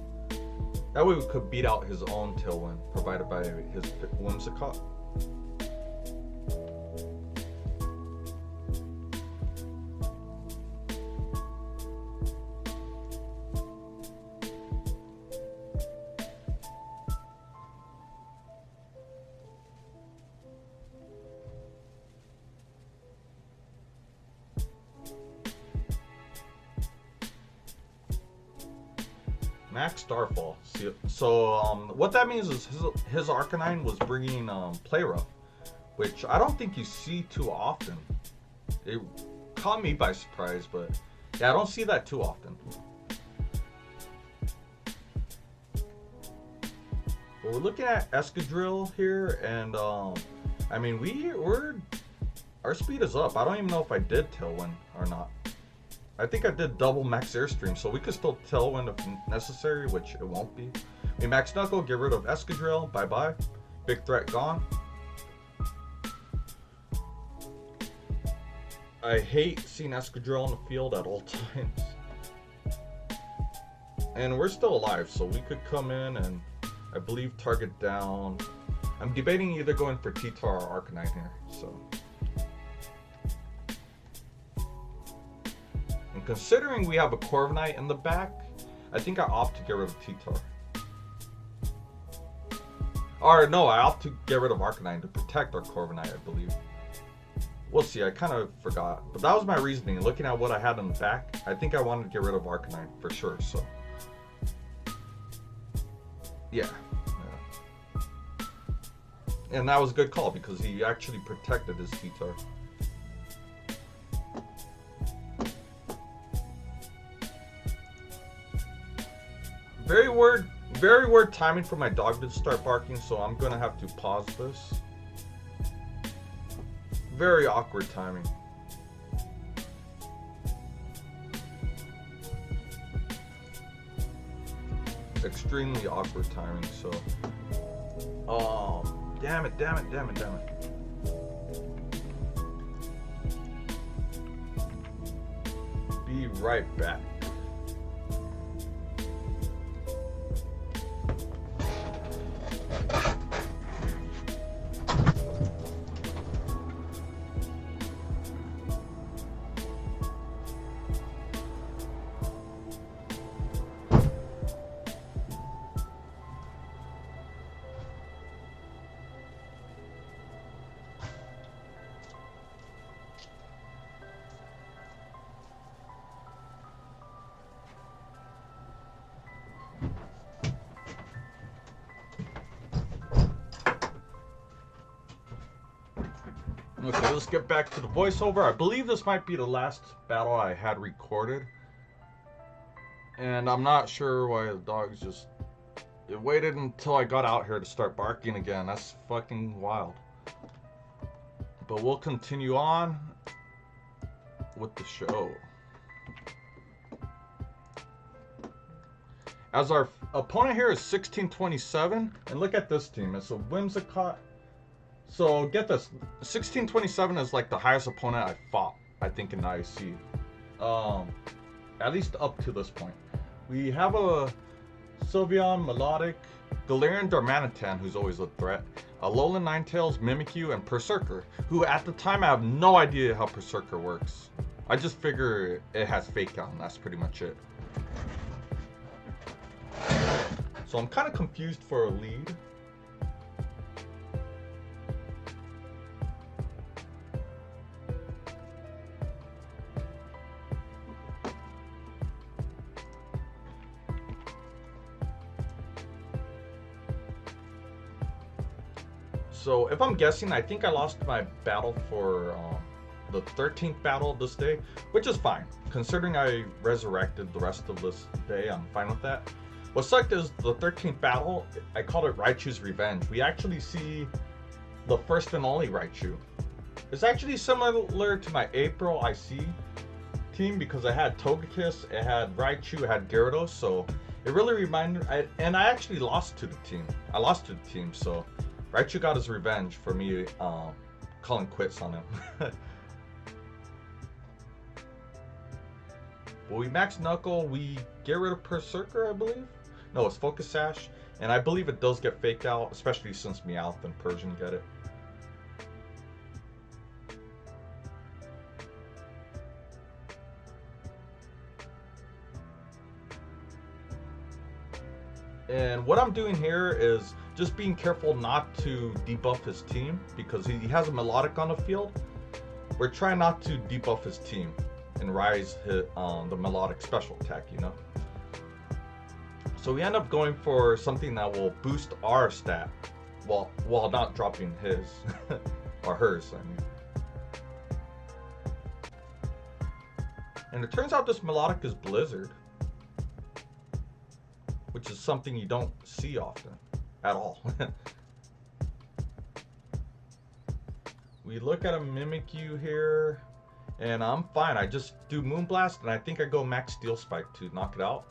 That way we could beat out his own Tailwind provided by his Whimsicott. Max Starfall. So what that means is his Arcanine was bringing Play Rough, which I don't think you see too often. It caught me by surprise, but yeah, I don't see that too often. But we're looking at Escadrille here, and I mean our speed is up. I don't even know if I did Tailwind or not. I think I did double Max Airstream, so we could still Tailwind if necessary, which it won't be. We Max Knuckle, get rid of Escadrille, bye-bye. Big threat gone. I hate seeing Escadrille on the field at all times. And we're still alive, so we could come in and, I believe, target down. I'm debating either going for T-Tar or Arcanine here, so... And considering we have a Corviknight in the back, I think I opt to get rid of T-Tar. Or no, I opt to get rid of Arcanine to protect our Corviknight, I believe. We'll see, I kind of forgot. But that was my reasoning. Looking at what I had in the back, I think I wanted to get rid of Arcanine for sure, so. Yeah. And that was a good call because he actually protected his T-Tar. Very weird timing for my dog to start barking, so I'm gonna have to pause this. Very awkward timing. Extremely awkward timing, so. Oh, damn it. Be right back. Okay, let's get back to the voiceover. I believe this might be the last battle I had recorded. And I'm not sure why the dog's just... It waited until I got out here to start barking again. That's fucking wild. But we'll continue on with the show. As our opponent here is 1627. And look at this team. It's a Whimsicott. So get this, 1627 is like the highest opponent I fought, I think, in the IC. At least up to this point. We have a Sylveon, Melodic, Galarian Darmanitan, who's always a threat, Alolan Ninetales, Mimikyu, and Berserker, who at the time I have no idea how Berserker works. I just figure it has Fake Out, and that's pretty much it. So I'm kind of confused for a lead. So if I'm guessing, I think I lost my battle for the 13th battle this day, which is fine. Considering I resurrected the rest of this day, I'm fine with that. What sucked is the 13th battle, I called it Raichu's Revenge. We actually see the first and only Raichu. It's actually similar to my April IC team because I had Togekiss, it had Raichu, it had Gyarados, so it really reminded, and I actually lost to the team. I lost to the team, so Raichu got his revenge for me calling quits on him. Well, we max Knuckle, we get rid of Berserker, I believe? No, it's Focus Sash, and I believe it does get Fake Out, especially since Meowth and Persian get it. And what I'm doing here is just being careful not to debuff his team because he has a Melodic on the field. We're trying not to debuff his team and rise the Melodic special attack, you know. So we end up going for something that will boost our stat while not dropping his or hers, I mean. And it turns out this Melodic is Blizzard, which is something you don't see often at all. We look at a Mimikyu here, and I'm fine. I just do Moonblast, and I think I go Max Steel Spike to knock it out.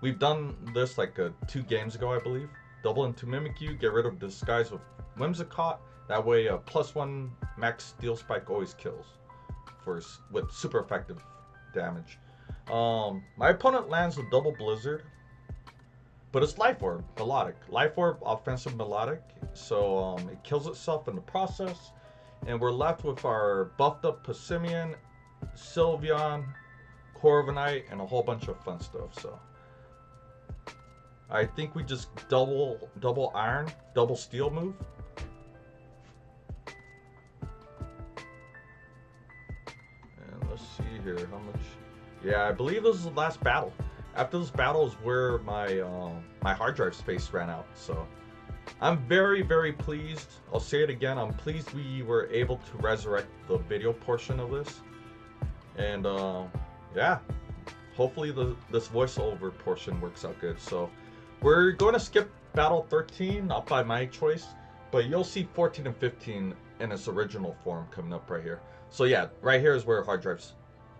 We've done this like 2 games ago, I believe. Double into Mimikyu, get rid of Disguise with Whimsicott. That way, +1 Max Steel Spike always kills with super effective damage. My opponent lands a double Blizzard. But it's Life Orb, Melodic. Life Orb, offensive Melodic. So it kills itself in the process. And we're left with our buffed up Passimian, Sylveon, Corviknight, and a whole bunch of fun stuff. So I think we just double Iron, double Steel move. And let's see here, how much... Yeah, I believe this is the last battle. After this battle is where my my hard drive space ran out, so I'm very pleased. I'll say it again, I'm pleased we were able to resurrect the video portion of this. And yeah, hopefully this voiceover portion works out good. So we're going to skip battle 13, not by my choice, but you'll see 14 and 15 in its original form coming up right here. So yeah, right here is where hard drive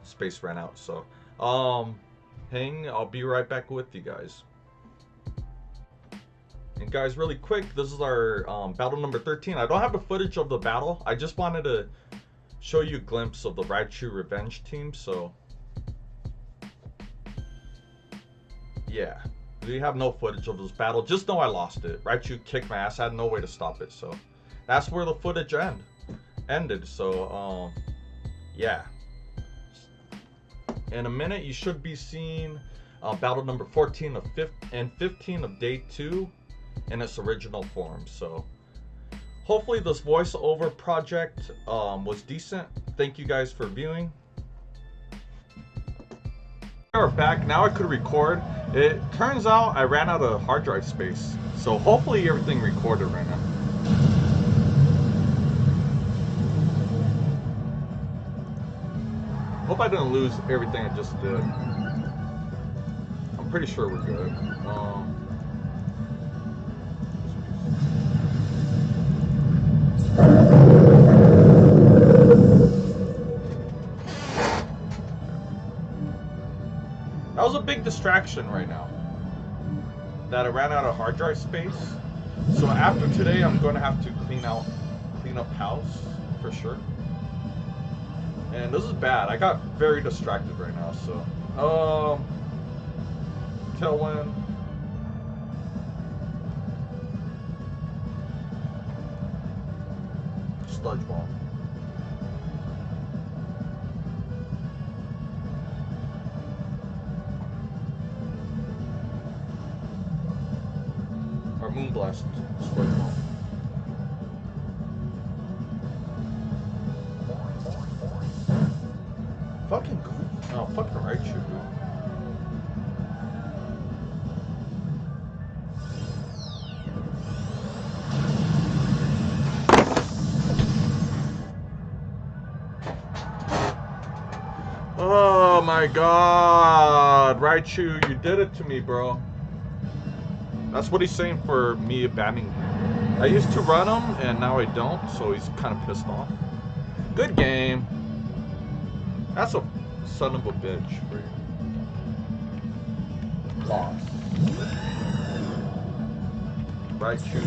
space ran out. So I'll be right back with you guys. And guys, really quick, this is our battle number 13. I don't have the footage of the battle. I just wanted to show you a glimpse of the Raichu Revenge team. So yeah, we have no footage of this battle. Just know I lost it. Raichu kicked my ass. I had no way to stop it. So that's where the footage ended. So yeah. In a minute, you should be seeing battle number 14 and 15 of day 2 in its original form. So hopefully this voiceover project was decent. Thank you guys for viewing. We're back. Now I could record. It turns out I ran out of hard drive space. So hopefully everything recorded right now. Hope I didn't lose everything I just did. I'm pretty sure we're good. That was a big distraction right now. That I ran out of hard drive space. So after today, I'm going to have to clean up house for sure. And this is bad. I got very distracted right now. So, Tailwind. Sludge Ball. Or Moonblast. Sludge Ball. Fucking cool. Oh, fucking Raichu. Oh my god. Raichu, you did it to me, bro. That's what he's saying for me abandoning him. I used to run him, and now I don't, so he's kind of pissed off. Good game. That's a son of a bitch for you. Lost. Raichu.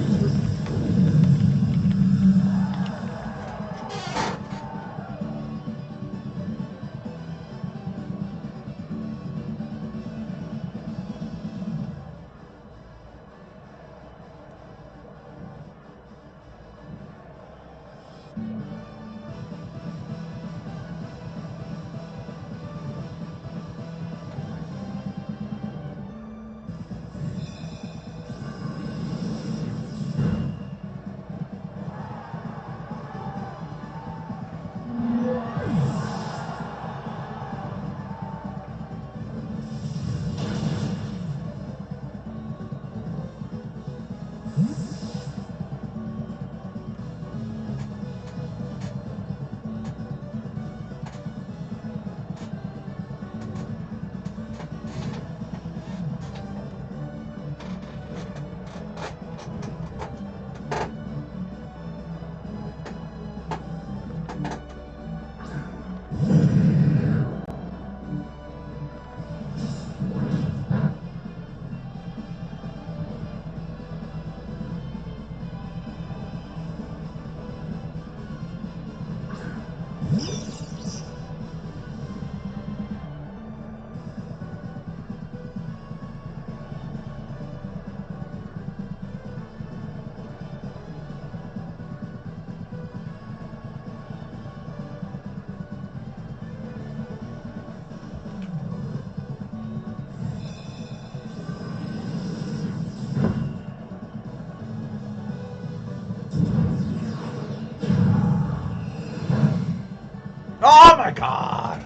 Oh my god!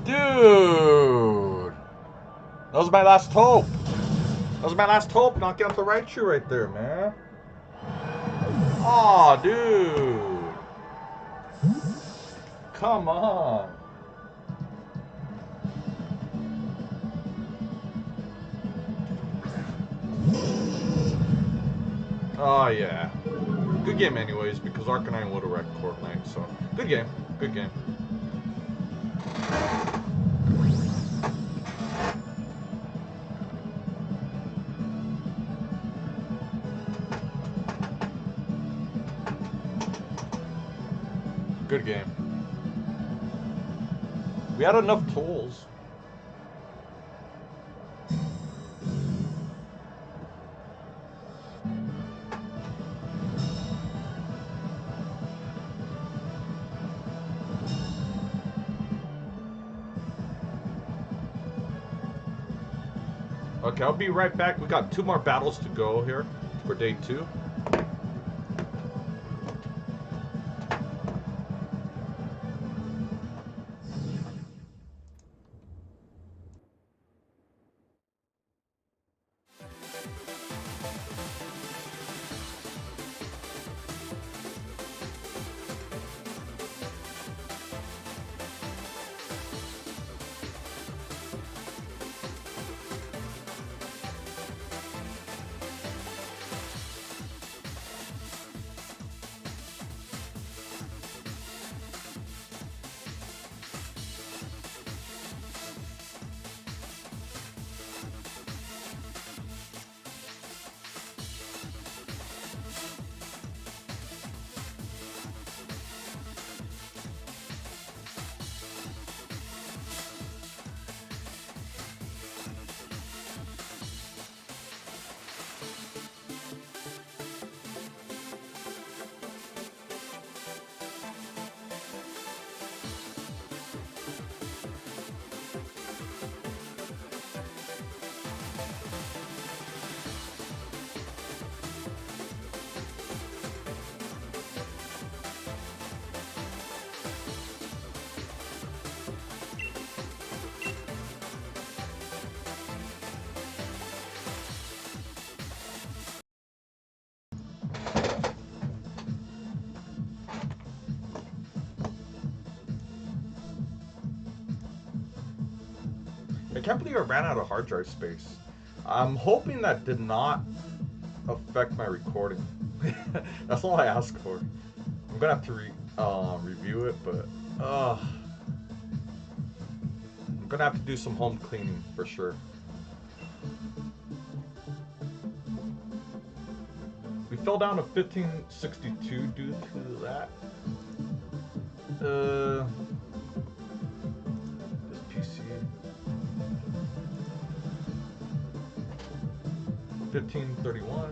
Dude! That was my last hope. That was my last hope, knocking out the Raichu right there, man. Aw, dude. Come on. Oh, yeah. Good game anyways, because Arcanine would have wrecked Corviknight, so... Good game. Good game. Good game. We had enough tools. Okay, I'll be right back. We got 2 more battles to go here for day 2. I can't believe I ran out of hard drive space. I'm hoping that did not affect my recording. That's all I asked for. I'm gonna have to review it, but I'm gonna have to do some home cleaning for sure. We fell down to 1562 due to that. This PC. 1531.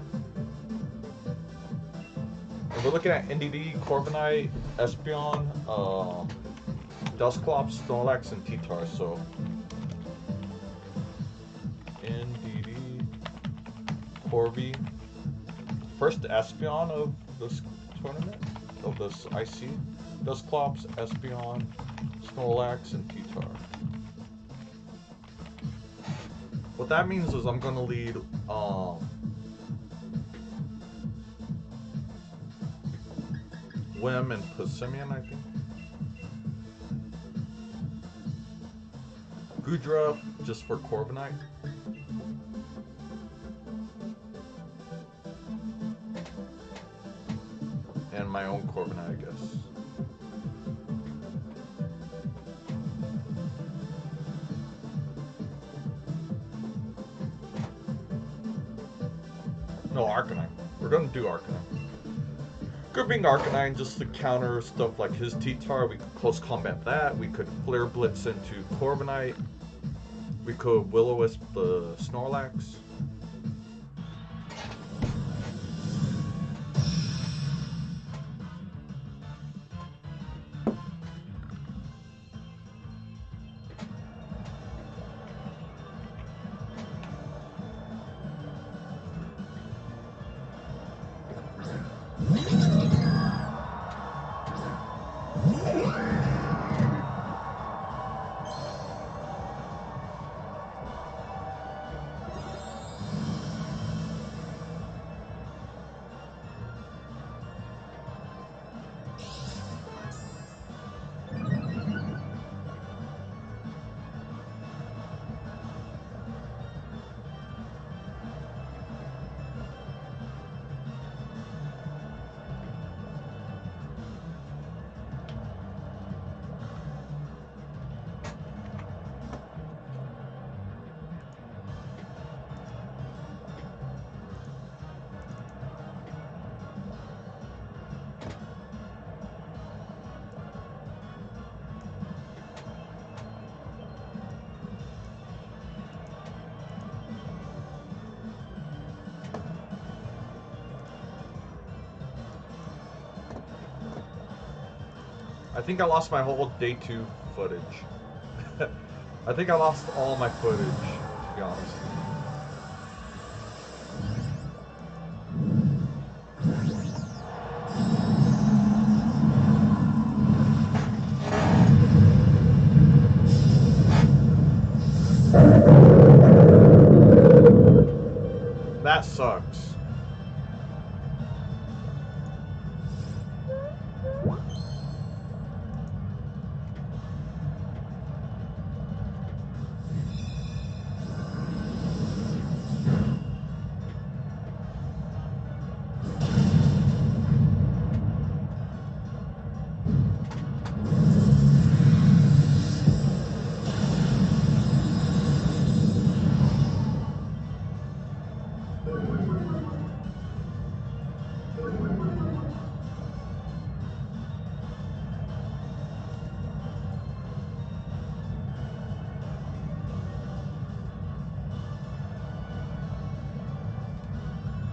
And we're looking at NDD, Corviknight, Espeon, Dusclops, Snorlax, and T-Tar. So NDD, Corvi, first Espeon of this tournament, of this IC, Dusclops, Espeon, Snorlax, and T-Tar. What that means is I'm gonna lead Wim and Passimian, I think. Goodra just for Corviknight. And my own Corviknight, I guess. No, Arcanine. We're gonna do Arcanine. Could bring Arcanine just to counter stuff like his T-Tar. We could close combat that. We could Flare Blitz into Corviknight. We could Will-O-Wisp the Snorlax. think I lost my whole day 2 footage. I think I lost all my footage, to be honest. That sucks.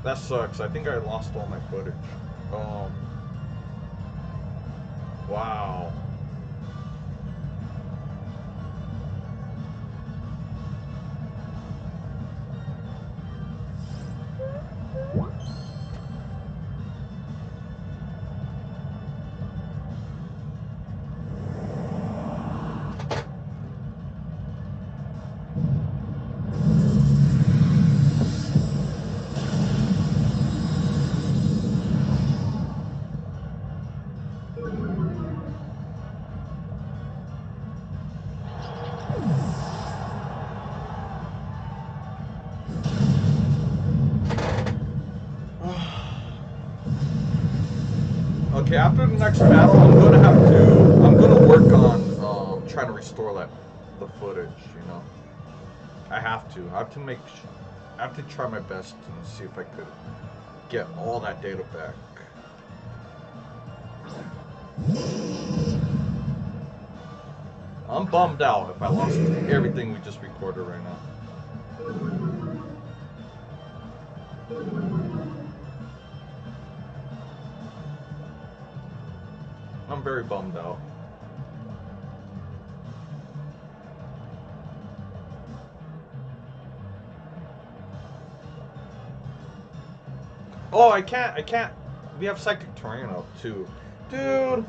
That sucks. I think I lost all my footage. Wow. Okay, after the next battle, I'm gonna work on trying to restore the footage. You know, I have to try my best and see if I could get all that data back. I'm bummed out if I lost everything we just recorded right now. I'm very bummed out. Oh, I can't. We have Psychic Terrain up too. Dude!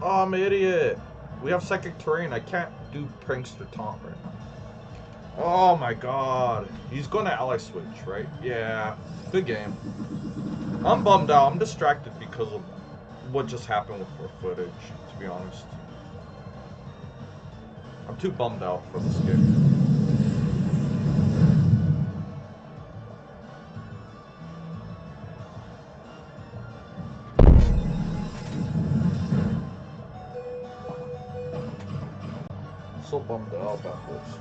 Oh, I'm an idiot. We have Psychic Terrain. I can't do Prankster Taunt right now. Oh my god. He's going to Ally Switch, right? Yeah. Good game. I'm bummed out. I'm distracted because of what just happened with our footage, to be honest. I'm too bummed out for this game. So bummed out about this.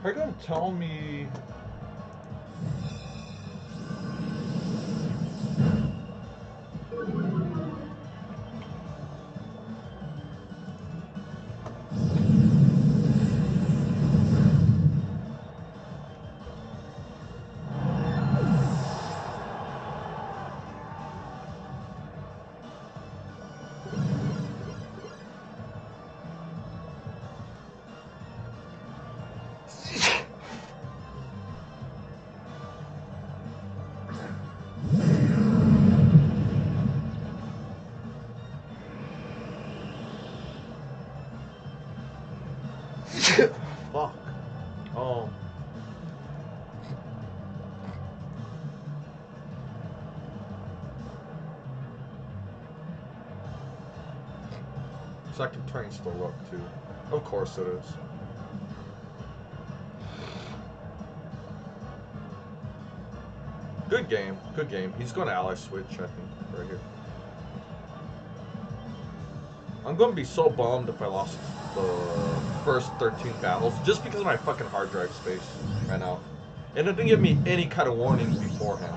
Are you gonna tell me? Fuck. Oh. Second train's still up too. Of course it is. Good game. Good game. He's going to Ally Switch, I think, right here. I'm gonna be so bummed if I lost the first 13 battles just because of my fucking hard drive space right now. And it didn't give me any kind of warning beforehand.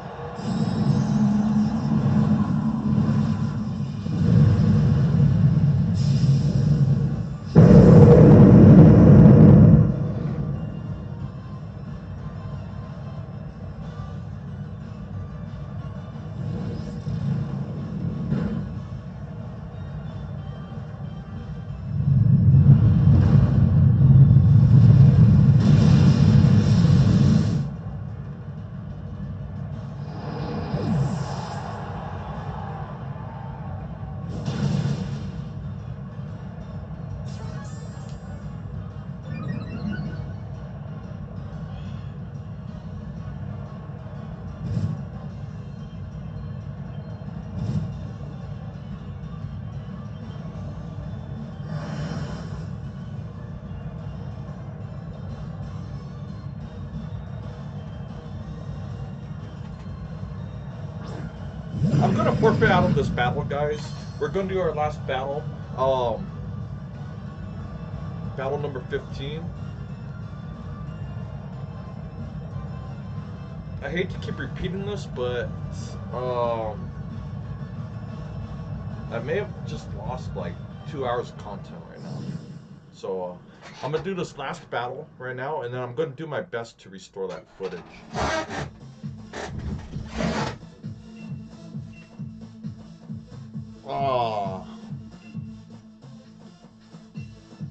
I'm gonna forfeit out of this battle, guys. We're gonna do our last battle. Battle number 15. I hate to keep repeating this, but I may have just lost like 2 hours of content right now. So I'm gonna do this last battle right now, and then I'm gonna do my best to restore that footage. Oh,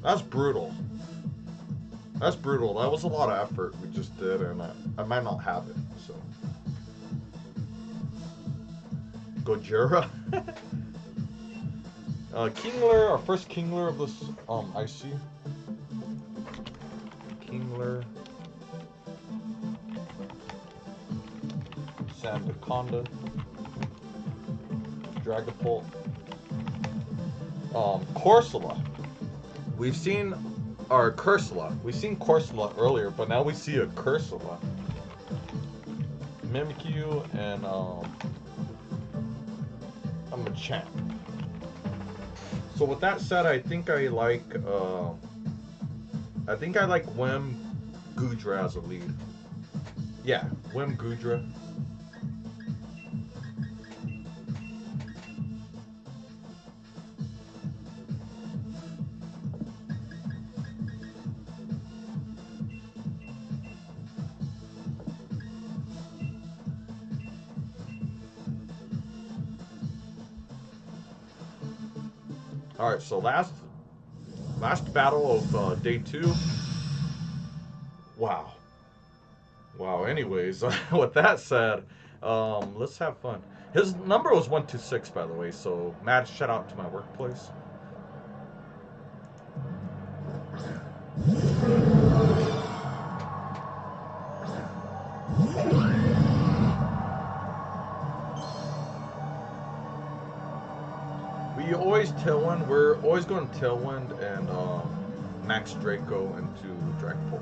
that's brutal. That's brutal. That was a lot of effort we just did, and I might not have it. So, Godzilla. Kingler, our first Kingler of this IC. Kingler. Sandaconda. Dracozolt. Corsola. We've seen our Cursula. We've seen Corsola earlier, but now we see a Cursula. Mimikyu and a Machamp. So with that said, I think I like Wem Goodra as a lead. Yeah, Wem Goodra. Alright, so last battle of day 2. Wow. Wow, anyways, with that said, let's have fun. His number was 126, by the way, so mad shout out to my workplace. We always Tailwind. We're always going Tailwind and Max Draco into Dragapult.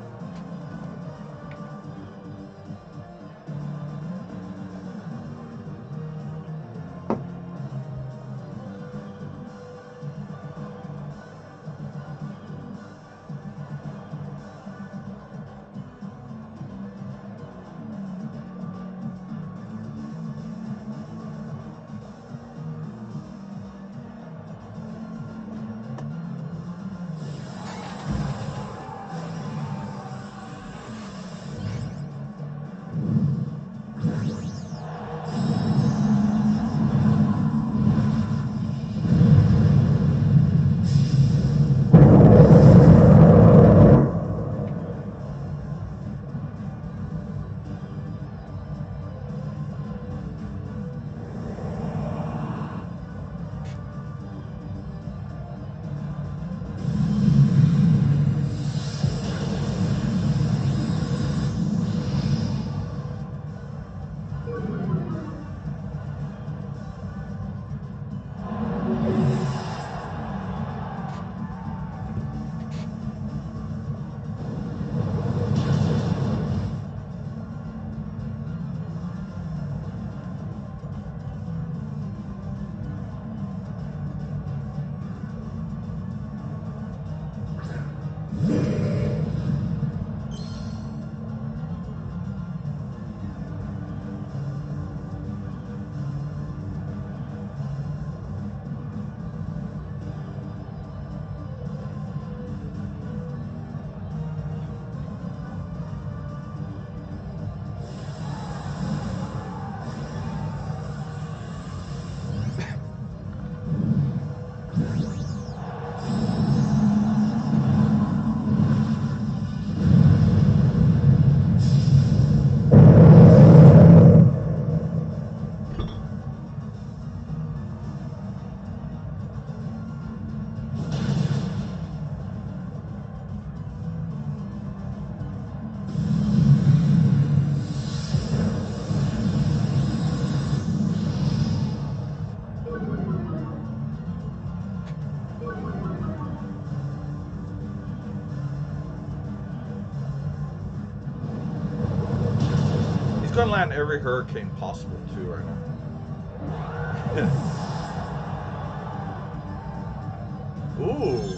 land every hurricane possible too right now. Ooh.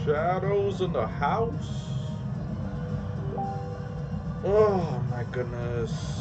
Shadows in the house. Oh my goodness.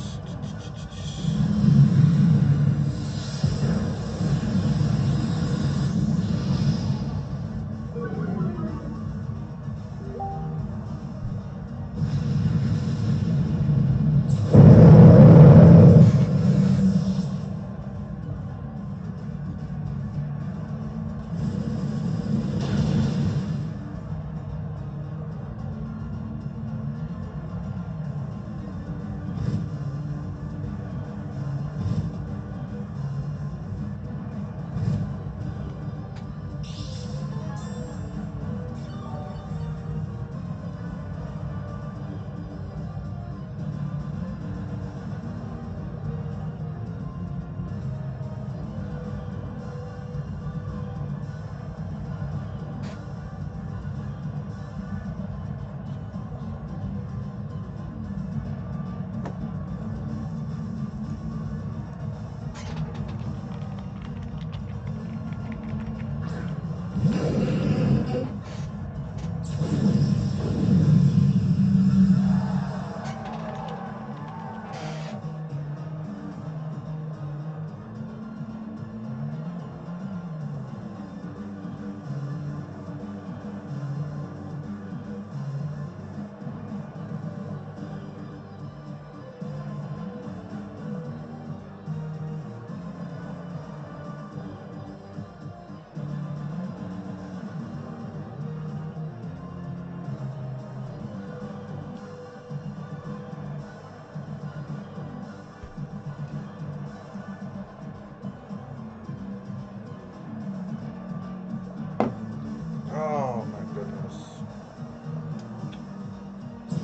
Oh my goodness.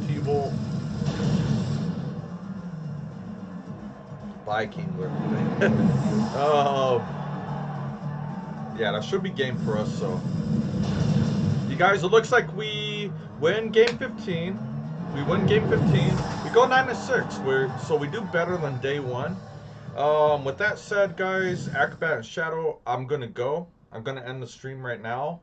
T-Bolt. Viking literally. Oh. Yeah, that should be game for us, so. You guys, it looks like we win game 15. We win game 15. We go 9-6. So we do better than day one. With that said, guys, Acrobat and Shadow, I'm gonna go. I'm gonna end the stream right now,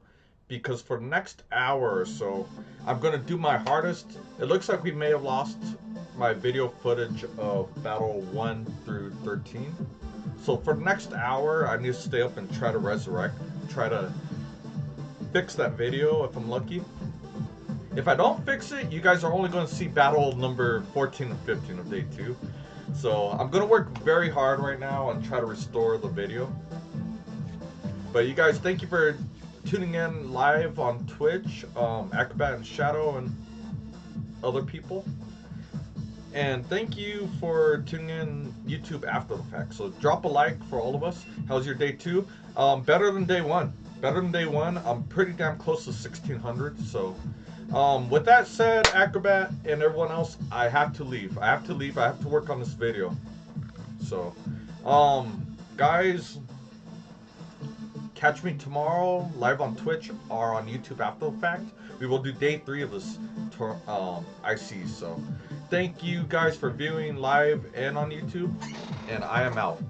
because for the next hour or so, I'm gonna do my hardest. It looks like we may have lost my video footage of battle 1 through 13. So for the next hour, I need to stay up and try to resurrect, try to fix that video if I'm lucky. If I don't fix it, you guys are only going to see battle number 14 and 15 of day 2. So I'm going to work very hard right now and try to restore the video. But you guys, thank you for tuning in live on Twitch, Acrobat and Shadow and other people. And thank you for tuning in YouTube after the fact. So drop a like for all of us. How's your day 2? Better than day 1. Better than day 1. I'm pretty damn close to 1600. So with that said, Acrobat and everyone else, I have to leave. I have to work on this video. So guys, catch me tomorrow live on Twitch or on YouTube after the fact. We will do day 3 of this IC. So thank you guys for viewing live and on YouTube, and I am out.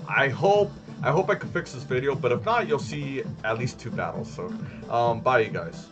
I hope I can fix this video, but if not, you'll see at least 2 battles. So bye you guys.